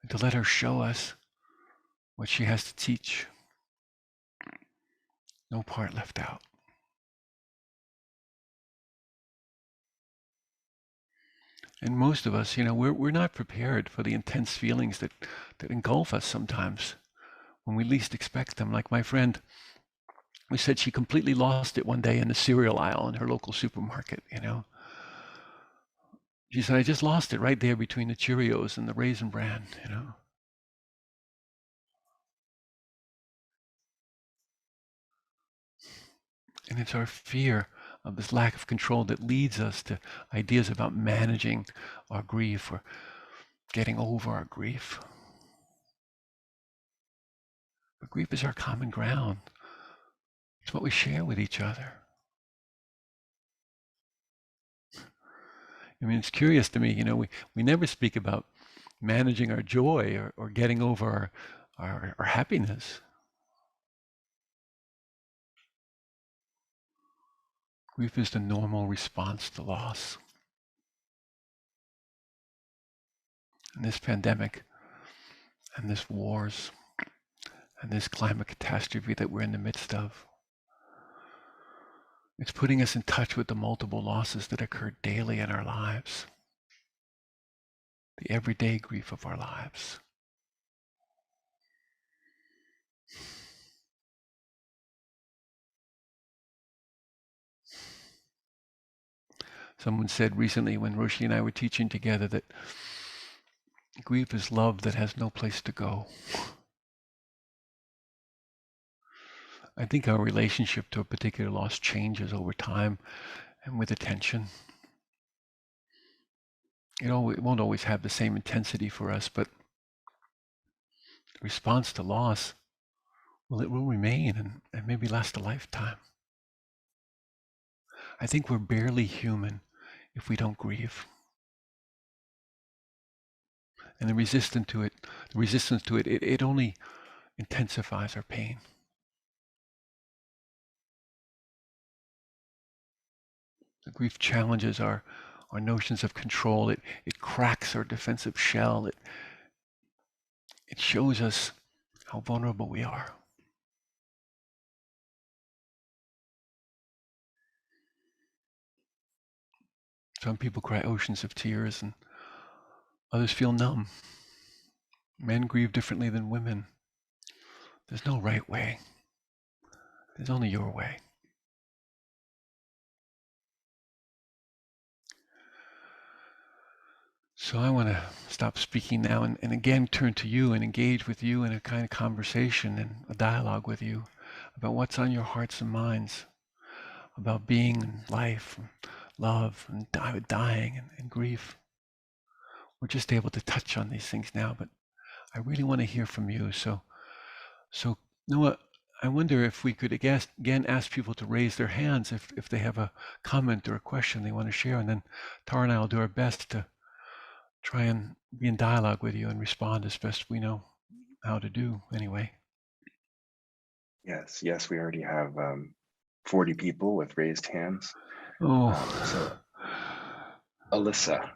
and to let her show us what she has to teach. No part left out. And most of us, you know, we're not prepared for the intense feelings that engulf us sometimes when we least expect them. Like my friend who said she completely lost it one day in the cereal aisle in her local supermarket, you know. She said, I just lost it right there between the Cheerios and the Raisin Bran, you know. And it's our fear of this lack of control that leads us to ideas about managing our grief or getting over our grief. But grief is our common ground. It's what we share with each other. I mean, it's curious to me, you know, we never speak about managing our joy or getting over our happiness. Grief is the normal response to loss. And this pandemic and this wars and this climate catastrophe that we're in the midst of. It's putting us in touch with the multiple losses that occur daily in our lives, the everyday grief of our lives. Someone said recently when Roshi and I were teaching together that grief is love that has no place to go. I think our relationship to a particular loss changes over time and with attention. It won't always have the same intensity for us, but the response to loss, well, it will remain and maybe last a lifetime. I think we're barely human if we don't grieve. And the resistance to it, it only intensifies our pain. The grief challenges our notions of control. It cracks our defensive shell. It shows us how vulnerable we are. Some people cry oceans of tears and others feel numb. Men grieve differently than women. There's no right way. There's only your way. So I want to stop speaking now and again turn to you and engage with you in a kind of conversation and a dialogue with you about what's on your hearts and minds, about being and life, and love and dying and grief. We're just able to touch on these things now, but I really want to hear from you. So Noah, I wonder if we could again ask people to raise their hands if they have a comment or a question they want to share, and then Tara and I will do our best to try and be in dialogue with you and respond as best we know how to do anyway. Yes, we already have 40 people with raised hands. So Alyssa.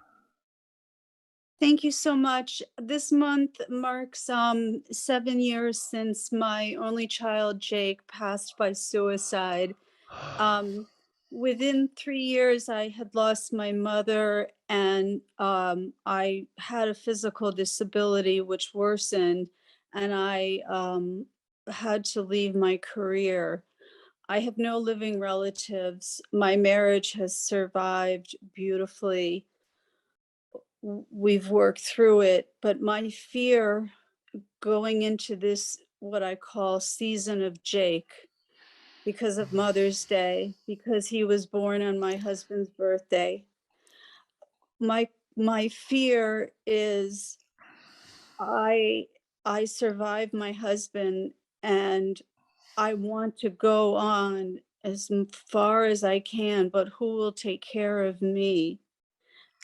Thank you so much. This month marks 7 years since my only child, Jake, passed by suicide. Within 3 years, I had lost my mother, and I had a physical disability which worsened, and I had to leave my career. I have no living relatives. My marriage has survived beautifully. We've worked through it, but my fear going into this, what I call season of Jake, because of Mother's Day, because he was born on my husband's birthday. My fear is I survived my husband, and I want to go on as far as I can, but who will take care of me?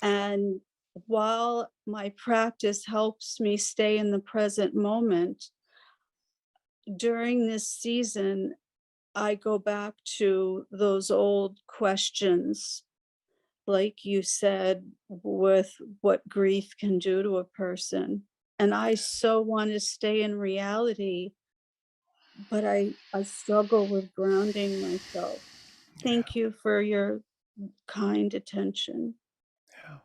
And while my practice helps me stay in the present moment, during this season, I go back to those old questions, like you said, with what grief can do to a person. And I so want to stay in reality, but I struggle with grounding myself. Thank you for your kind attention. Yeah.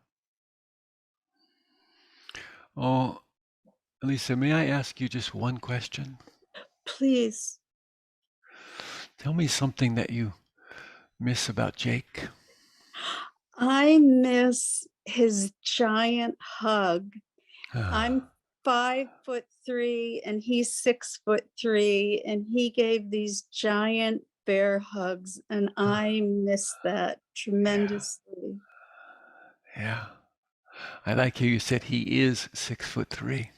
Oh, Lisa, may I ask you just one question? Please. Tell me something that you miss about Jake. I miss his giant hug. I'm 5'3" and he's 6'3", and he gave these giant bear hugs, and I miss that tremendously. Yeah. I like how you said he is 6'3".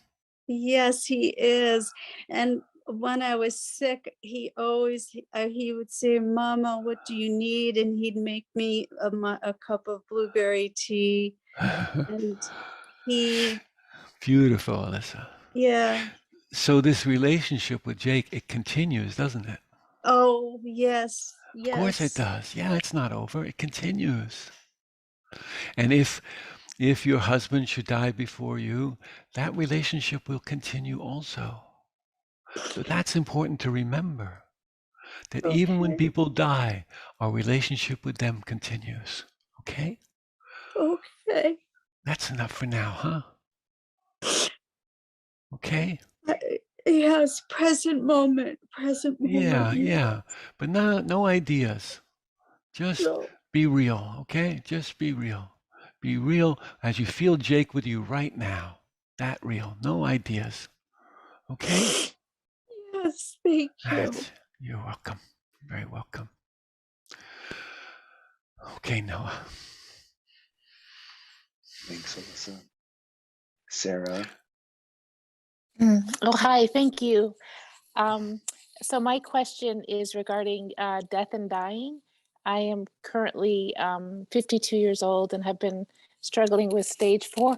Yes, he is. And when I was sick, he would say, "Mama, what do you need?" And he'd make me a cup of blueberry tea. And he, Beautiful, Alyssa. yeah. So this relationship with Jake, it continues, doesn't it? Oh, yes. Of course it Yes. does. Yeah, it's not over. It continues. And if If your husband should die before you, that relationship will continue also. So that's important to remember, that even when Okay. people die, our relationship with them continues. Okay? Okay. That's enough for now, huh? Okay? Yes, present moment. Yeah, Yes. yeah. But no ideas. Just No. be real, okay? Just be real. Be real as you feel Jake with you right now. That real. No ideas. Okay? Yes, thank you. You're welcome. Very welcome. Okay, Noah. Thanks, Alyssa. Sarah. Oh, hi, thank you. So my question is regarding death and dying. I am currently 52 years old and have been struggling with stage 4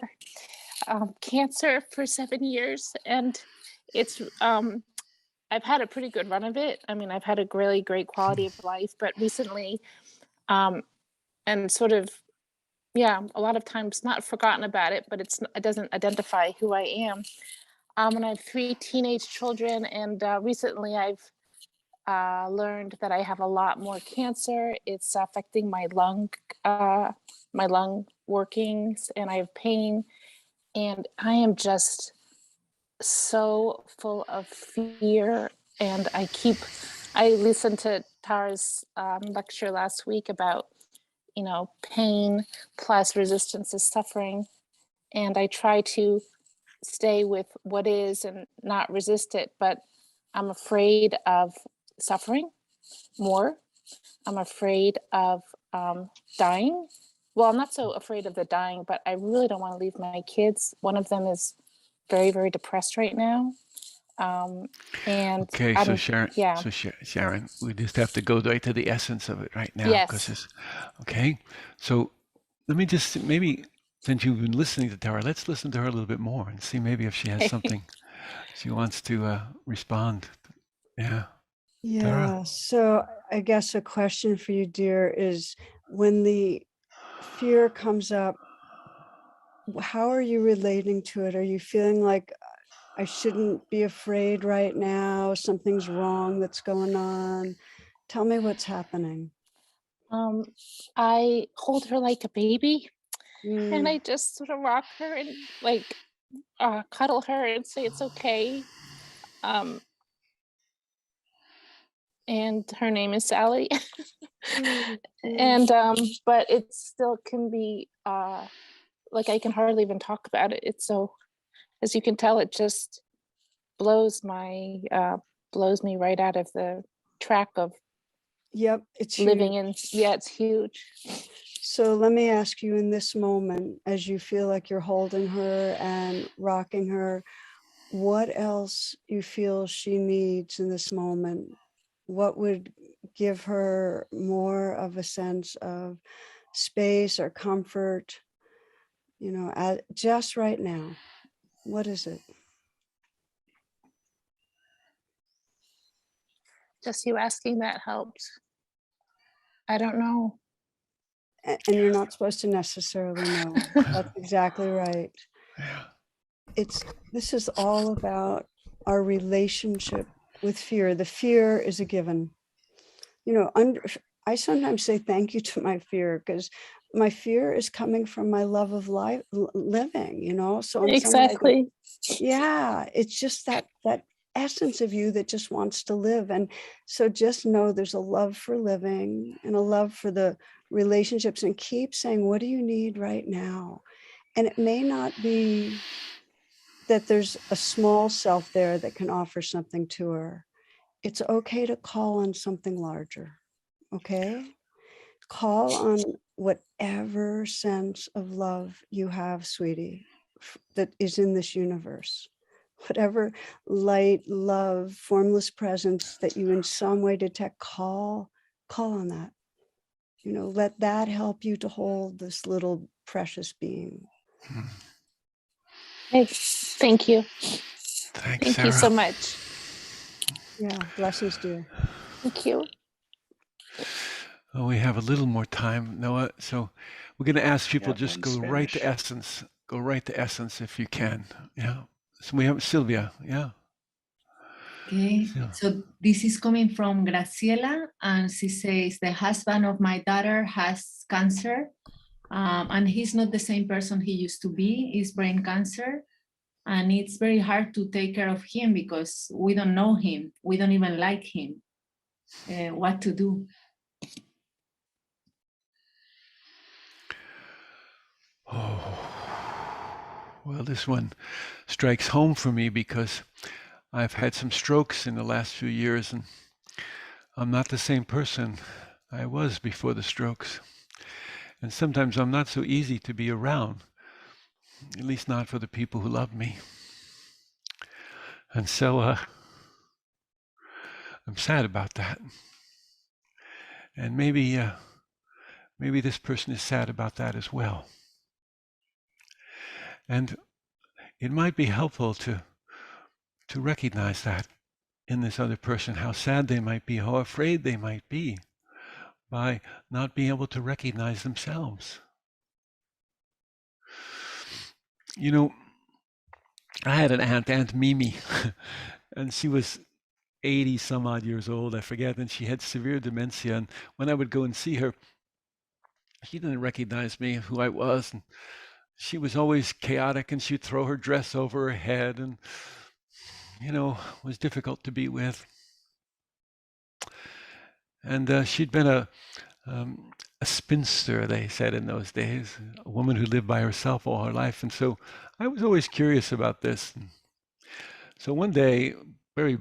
cancer for 7 years. And it's, I've had a pretty good run of it. I mean, I've had a really great quality of life, but recently, and sort of, yeah, a lot of times not forgotten about it, but it doesn't identify who I am. And I have 3 teenage children, and recently I've learned that I have a lot more cancer. It's affecting my lung workings, and I have pain. And I am just so full of fear. And I listened to Tara's lecture last week about, pain plus resistance is suffering. And I try to stay with what is and not resist it, but I'm afraid of suffering more. I'm afraid of dying. Well, I'm not so afraid of the dying, but I really don't want to leave my kids. One of them is very, very depressed right now. And Okay, so Sharon, yeah. Sharon, we just have to go right to the essence of it right now, because Yes. it's okay. So let me just maybe, since you've been listening to Tara, let's listen to her a little bit more and see maybe if she has something she wants to respond. Yeah. Yeah. Tara? So I guess a question for you, dear, is when the fear comes up, how are you relating to it? Are you feeling like I shouldn't be afraid right now? Something's wrong that's going on. Tell me what's happening. I hold her like a baby, and Mm, I just sort of rock her and cuddle her and say it's okay. And her name is Sally. mm, And but it still can be like I can hardly even talk about it. It's so, as you can tell, it just blows me right out of the track of Yep, it's living huge. in. Yeah, it's huge. So let me ask you, in this moment, as you feel like you're holding her and rocking her, what else you feel she needs in this moment? What would give her more of a sense of space or comfort, just right now? What is it? Just you asking that helps. I don't know. And you're not supposed to necessarily know. That's exactly right. Yeah. This is all about our relationship with fear. The fear is a given. I sometimes say thank you to my fear, because my fear is coming from my love of life, living, so in some way I go, Exactly. yeah, it's just that essence of you that just wants to live. And so just know there's a love for living and a love for the relationships, and keep saying, what do you need right now? And it may not be that there's a small self there that can offer something to her. It's okay to call on something larger. Okay? Call on whatever sense of love you have, sweetie, that is in this universe. Whatever light, love, formless presence that you in some way detect, call on that. Let that help you to hold this little precious being. Hey, thank you. Thanks, Thank Sarah. you so much. Yeah, blessings, dear. Thank you. Well, we have a little more time, Noah. So We're going to ask people Yeah, just one's go right to Spanish. essence. Go right to essence if you can. Yeah. So we have Sylvia. Yeah. Okay, so this is coming from Graciela, and she says, the husband of my daughter has cancer, and he's not the same person he used to be. It's brain cancer, and it's very hard to take care of him because we don't know him. We don't even like him. What to do? Oh, well, this one strikes home for me because I've had some strokes in the last few years, and I'm not the same person I was before the strokes. And sometimes I'm not so easy to be around, at least not for the people who love me. And so I'm sad about that. And maybe this person is sad about that as well. And it might be helpful to recognize that in this other person, how sad they might be, how afraid they might be by not being able to recognize themselves. You know, I had an Aunt Mimi, and she was 80 some odd years old, I forget, and she had severe dementia. And when I would go and see her, she didn't recognize me, who I was. And she was always chaotic, and she'd throw her dress over her head, and, you know, was difficult to be with. And she'd been a spinster, they said in those days, a woman who lived by herself all her life. And so I was always curious about this. And so one day, very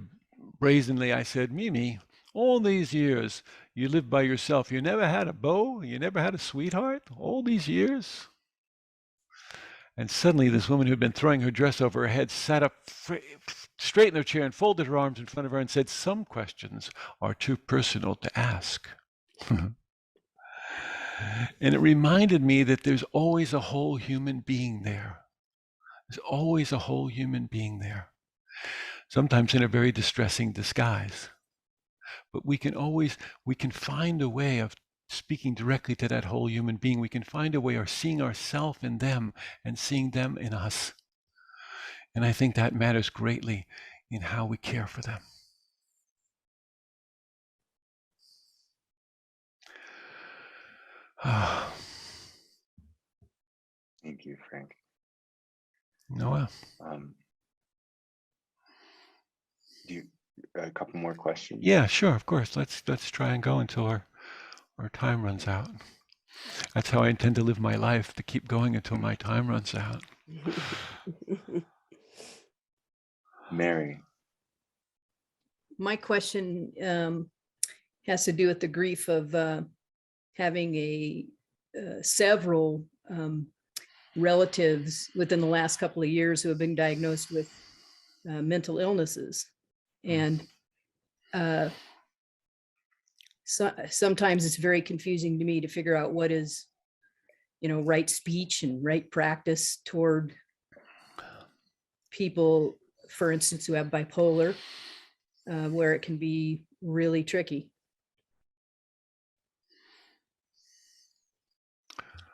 brazenly, I said, Mimi, all these years you lived by yourself. You never had a beau? You never had a sweetheart? All these years? And suddenly this woman who'd been throwing her dress over her head sat up straight in her chair and folded her arms in front of her and said, some questions are too personal to ask. And it reminded me that there's always a whole human being there. There's always a whole human being there. Sometimes in a very distressing disguise. But we can find a way of speaking directly to that whole human being. We can find a way of seeing ourselves in them and seeing them in us. And I think that matters greatly in how we care for them. Thank you, Frank. Noah. Do you a couple more questions? Yeah, sure, of course. Let's try and go until our time runs out. That's how I intend to live my life, to keep going until my time runs out. Mary. My question has to do with the grief of having several relatives within the last couple of years who have been diagnosed with mental illnesses. And sometimes it's very confusing to me to figure out what is, right speech and right practice toward people, for instance, who have bipolar, where it can be really tricky.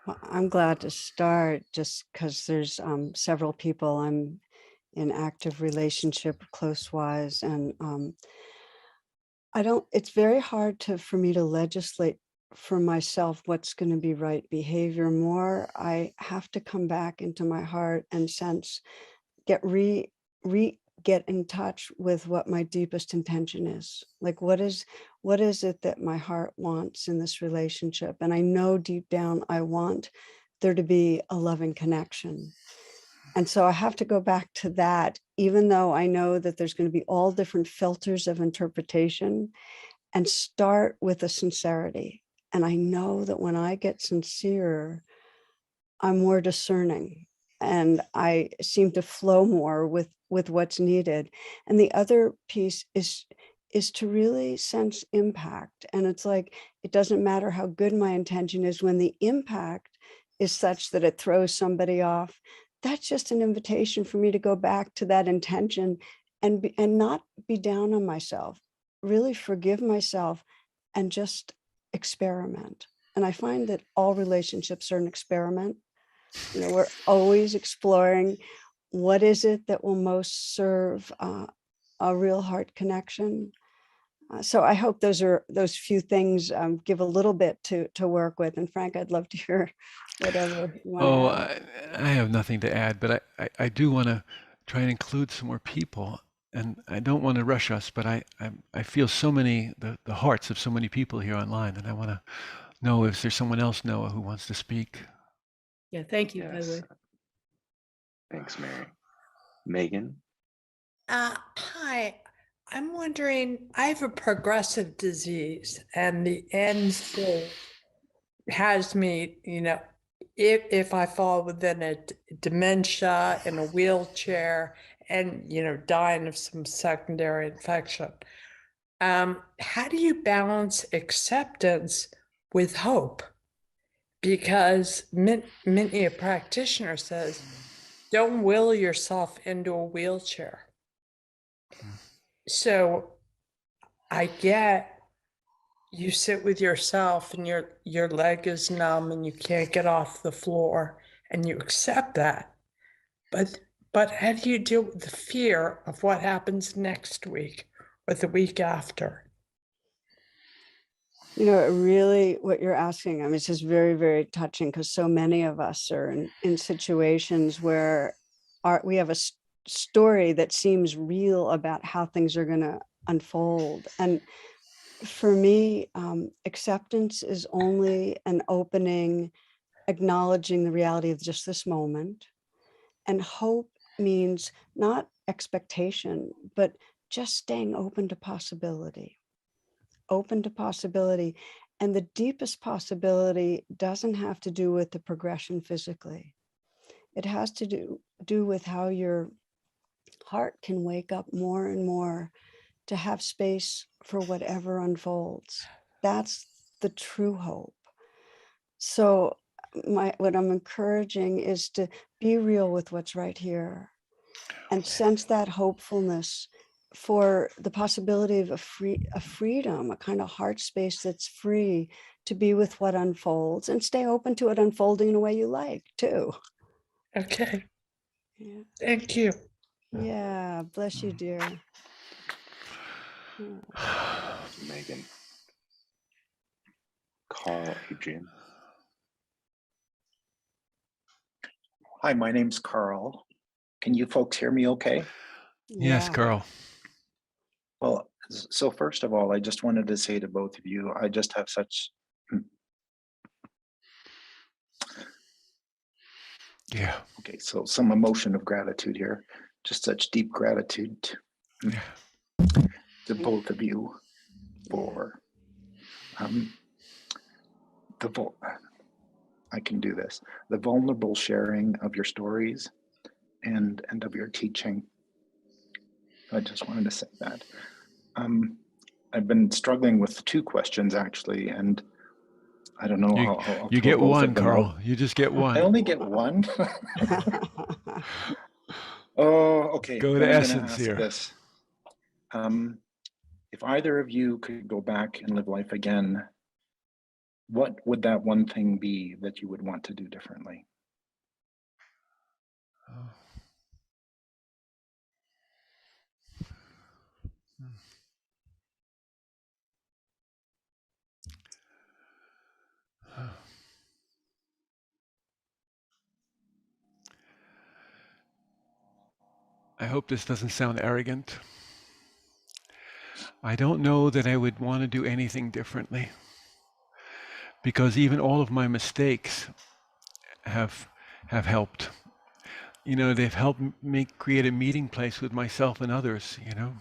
Well, I'm glad to start just because there's several people I'm in active relationship close-wise, and it's very hard for me to legislate for myself what's going to be right behavior. More, I have to come back into my heart and sense, get in touch with what my deepest intention is. Like, what is it that my heart wants in this relationship? And I know deep down, I want there to be a loving connection. And so I have to go back to that, even though I know that there's going to be all different filters of interpretation, and start with a sincerity. And I know that when I get sincere, I'm more discerning, and I seem to flow more with what's needed. And the other piece is to really sense impact. And it's like, it doesn't matter how good my intention is, when the impact is such that it throws somebody off, that's just an invitation for me to go back to that intention and not be down on myself, really forgive myself and just experiment. And I find that all relationships are an experiment. You know, we're always exploring what is it that will most serve a real heart connection. So I hope those few things give a little bit to work with. And Frank, I'd love to hear whatever you want Oh, to add. I have nothing to add, but I do want to try and include some more people. And I don't want to rush us, but I feel so many, the hearts of so many people here online, and I want to know if there's someone else, Noah, who wants to speak. Yeah, thank you, by the Yes. way. Thanks, Mary. Megan? Hi, I'm wondering, I have a progressive disease and the end stage has me, if I fall within a dementia in a wheelchair and, dying of some secondary infection. How do you balance acceptance with hope? Because many a practitioner says, don't will yourself into a wheelchair. So I get you sit with yourself and your leg is numb and you can't get off the floor and you accept that. But how do you deal with the fear of what happens next week or the week after? You know, really what you're asking, I mean, it's just very, very touching because so many of us are in situations where we have a story that seems real about how things are going to unfold. And for me, acceptance is only an opening, acknowledging the reality of just this moment. And hope means not expectation, but just staying open to possibility. Open to possibility. And the deepest possibility doesn't have to do with the progression physically. It has to do with how your heart can wake up more and more to have space for whatever unfolds. That's the true hope. So what I'm encouraging is to be real with what's right here and sense that hopefulness for the possibility of a freedom, a kind of heart space that's free to be with what unfolds and stay open to it unfolding in a way you like too. Okay. Yeah. Thank you. Yeah. Bless you, dear. Thank you, Megan. Carl, Adrian. Hi, my name's Carl. Can you folks hear me okay? Yes, Yeah. Carl. Well, so first of all, I just wanted to say to both of you, I just have such, Yeah. okay, so some emotion of gratitude here, just such deep gratitude Yeah. to both of you for I can do this, the vulnerable sharing of your stories and of your teaching. I just wanted to say that. I've been struggling with two questions actually, and I don't know. I'll You throw get both one, of them Carl. out. You just get one. I only get one. Oh, okay. Go Then to I'm going essence to ask here. this. If either of you could go back and live life again, what would that one thing be that you would want to do differently? I hope this doesn't sound arrogant. I don't know that I would want to do anything differently, because even all of my mistakes have helped. You know, they've helped me create a meeting place with myself and others, you know.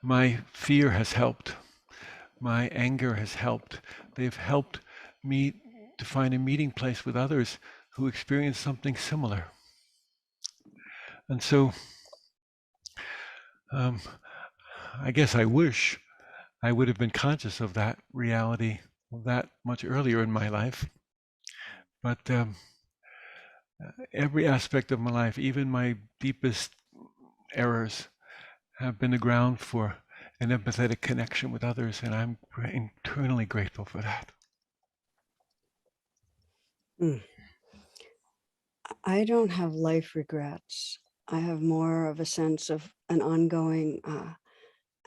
My fear has helped. My anger has helped. They've helped me to find a meeting place with others who experience something similar. And so, I guess I wish I would have been conscious of that reality that much earlier in my life. But every aspect of my life, even my deepest errors, have been the ground for an empathetic connection with others, and I'm internally grateful for that. Mm. I don't have life regrets. I have more of a sense of an ongoing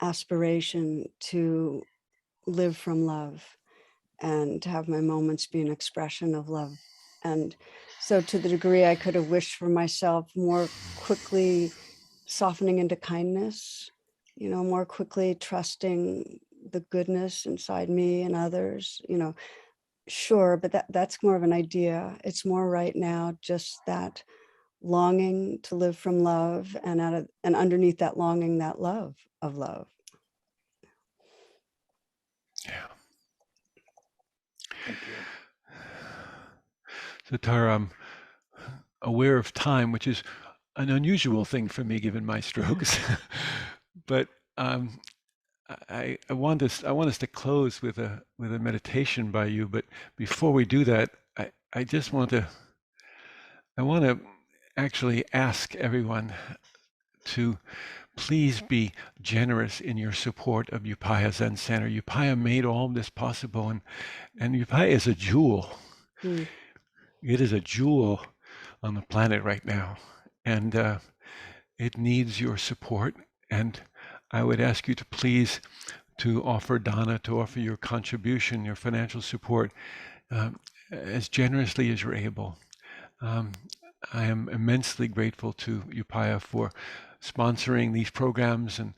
aspiration to live from love and to have my moments be an expression of love. And so to the degree I could have wished for myself more quickly softening into kindness, more quickly trusting the goodness inside me and others, sure, but that's more of an idea. It's more right now just that longing to live from love, and and underneath that longing, that love of love. Yeah. Thank you. So Tara, I'm aware of time, which is an unusual thing for me given my strokes. But I want us to close with a meditation by you. But before we do that, I just want to actually ask everyone to please be generous in your support of Upaya Zen Center. Upaya made all of this possible, and Upaya is a jewel. Mm. It is a jewel on the planet right now, and it needs your support. And I would ask you to please to offer dana, to offer your contribution, your financial support, as generously as you're able. I am immensely grateful to Upaya for sponsoring these programs and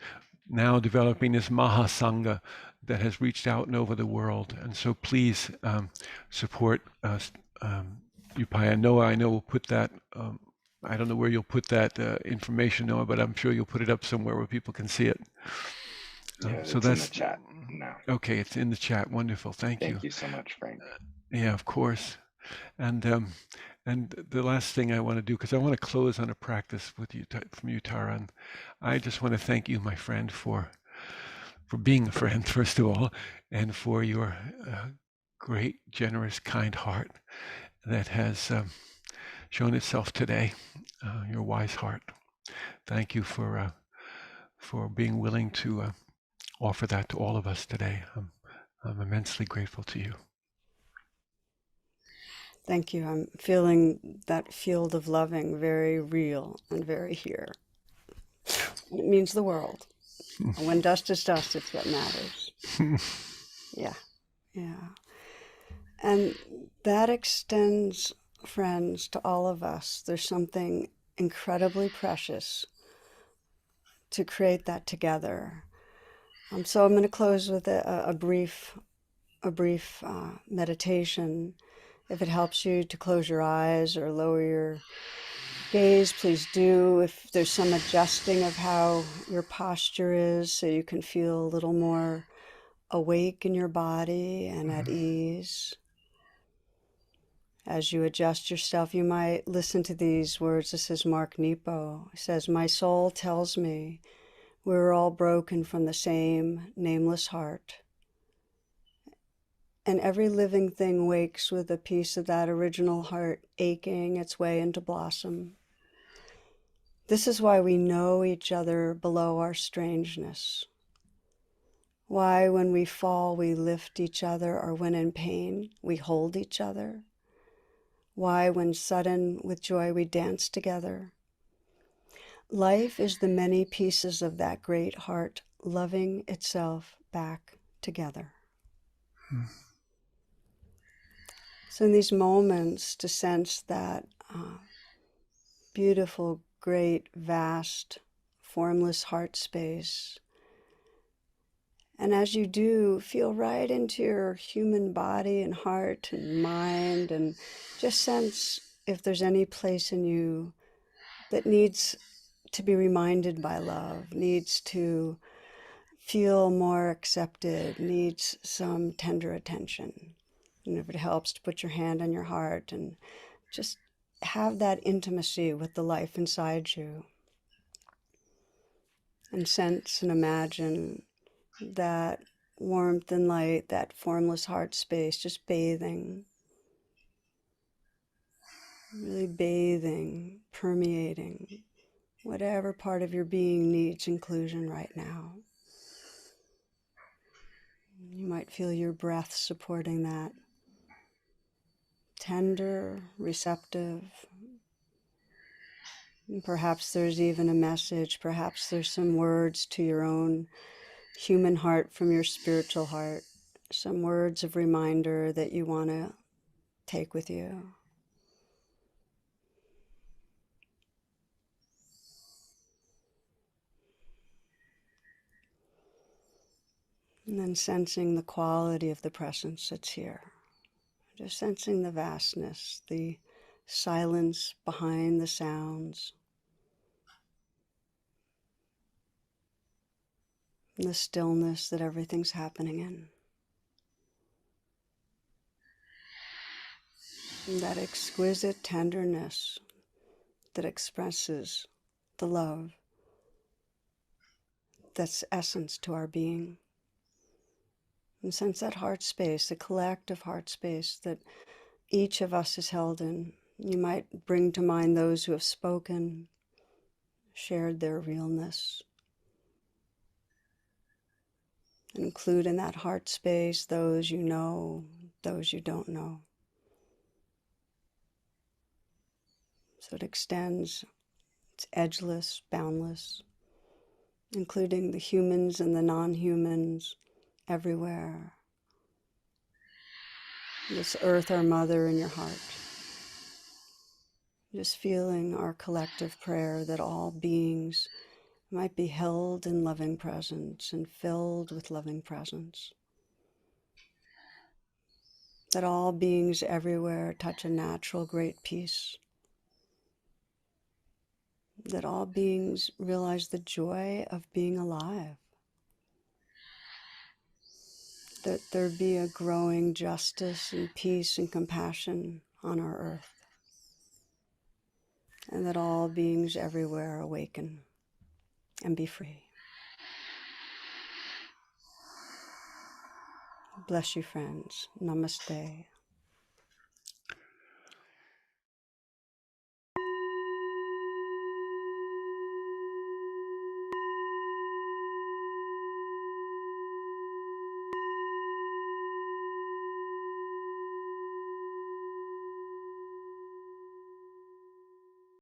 now developing this Mahasangha that has reached out and over the world. And so please support us. Upaya, Noah, I know we'll put that, I don't know where you'll put that information, Noah, but I'm sure you'll put it up somewhere where people can see it. Yeah, So it's in the that's chat now. okay. It's in the chat. Wonderful. Thank you. Thank you so much, Frank. Yeah, of course. And the last thing I want to do, because I want to close on a practice with you from you, Tara, and I just want to thank you, my friend, for being a friend, first of all, and for your great, generous, kind heart that has shown itself today. Your wise heart. Thank you for being willing to offer that to all of us today. I'm immensely grateful to you. Thank you. I'm feeling that field of loving very real and very here. It means the world. When dust is dust, it's what matters. Yeah. And that extends, friends, to all of us. There's something incredibly precious to create that together. So I'm going to close with a brief meditation. If it helps you to close your eyes or lower your gaze, please do. If there's some adjusting of how your posture is, so you can feel a little more awake in your body and at ease. As you adjust yourself, you might listen to these words. This is Mark Nepo. He says, "My soul tells me we're all broken from the same nameless heart. And every living thing wakes with a piece of that original heart aching its way into blossom. This is why we know each other below our strangeness. Why when we fall, we lift each other, or when in pain, we hold each other. Why when sudden with joy, we dance together. Life is the many pieces of that great heart loving itself back together." So in these moments, to sense that beautiful, great, vast, formless heart space. And as you do, feel right into your human body and heart and mind, and just sense if there's any place in you that needs to be reminded by love, needs to feel more accepted, needs some tender attention. And if it helps to put your hand on your heart and just have that intimacy with the life inside you. And sense and imagine that warmth and light, that formless heart space, just bathing, really bathing, permeating whatever part of your being needs inclusion right now. You might feel your breath supporting that. tender, receptive. And perhaps there's even a message, perhaps there's some words to your own human heart from your spiritual heart, some words of reminder that you want to take with you. And then sensing the quality of the presence that's here. Just sensing the vastness, the silence behind the sounds, and the stillness that everything's happening in. And that exquisite tenderness that expresses the love that's essence to our being. And sense that heart space, the collective heart space that each of us is held in. You might bring to mind those who have spoken, shared their realness. Include in that heart space those you know, those you don't know. So it extends, it's edgeless, boundless, including the humans and the non-humans everywhere. This earth, our mother, in your heart. Just feeling our collective prayer that all beings might be held in loving presence and filled with loving presence. That all beings everywhere touch a natural great peace. That all beings realize the joy of being alive. That there be a growing justice and peace and compassion on our earth. And that all beings everywhere awaken and be free. Bless you, friends. Namaste.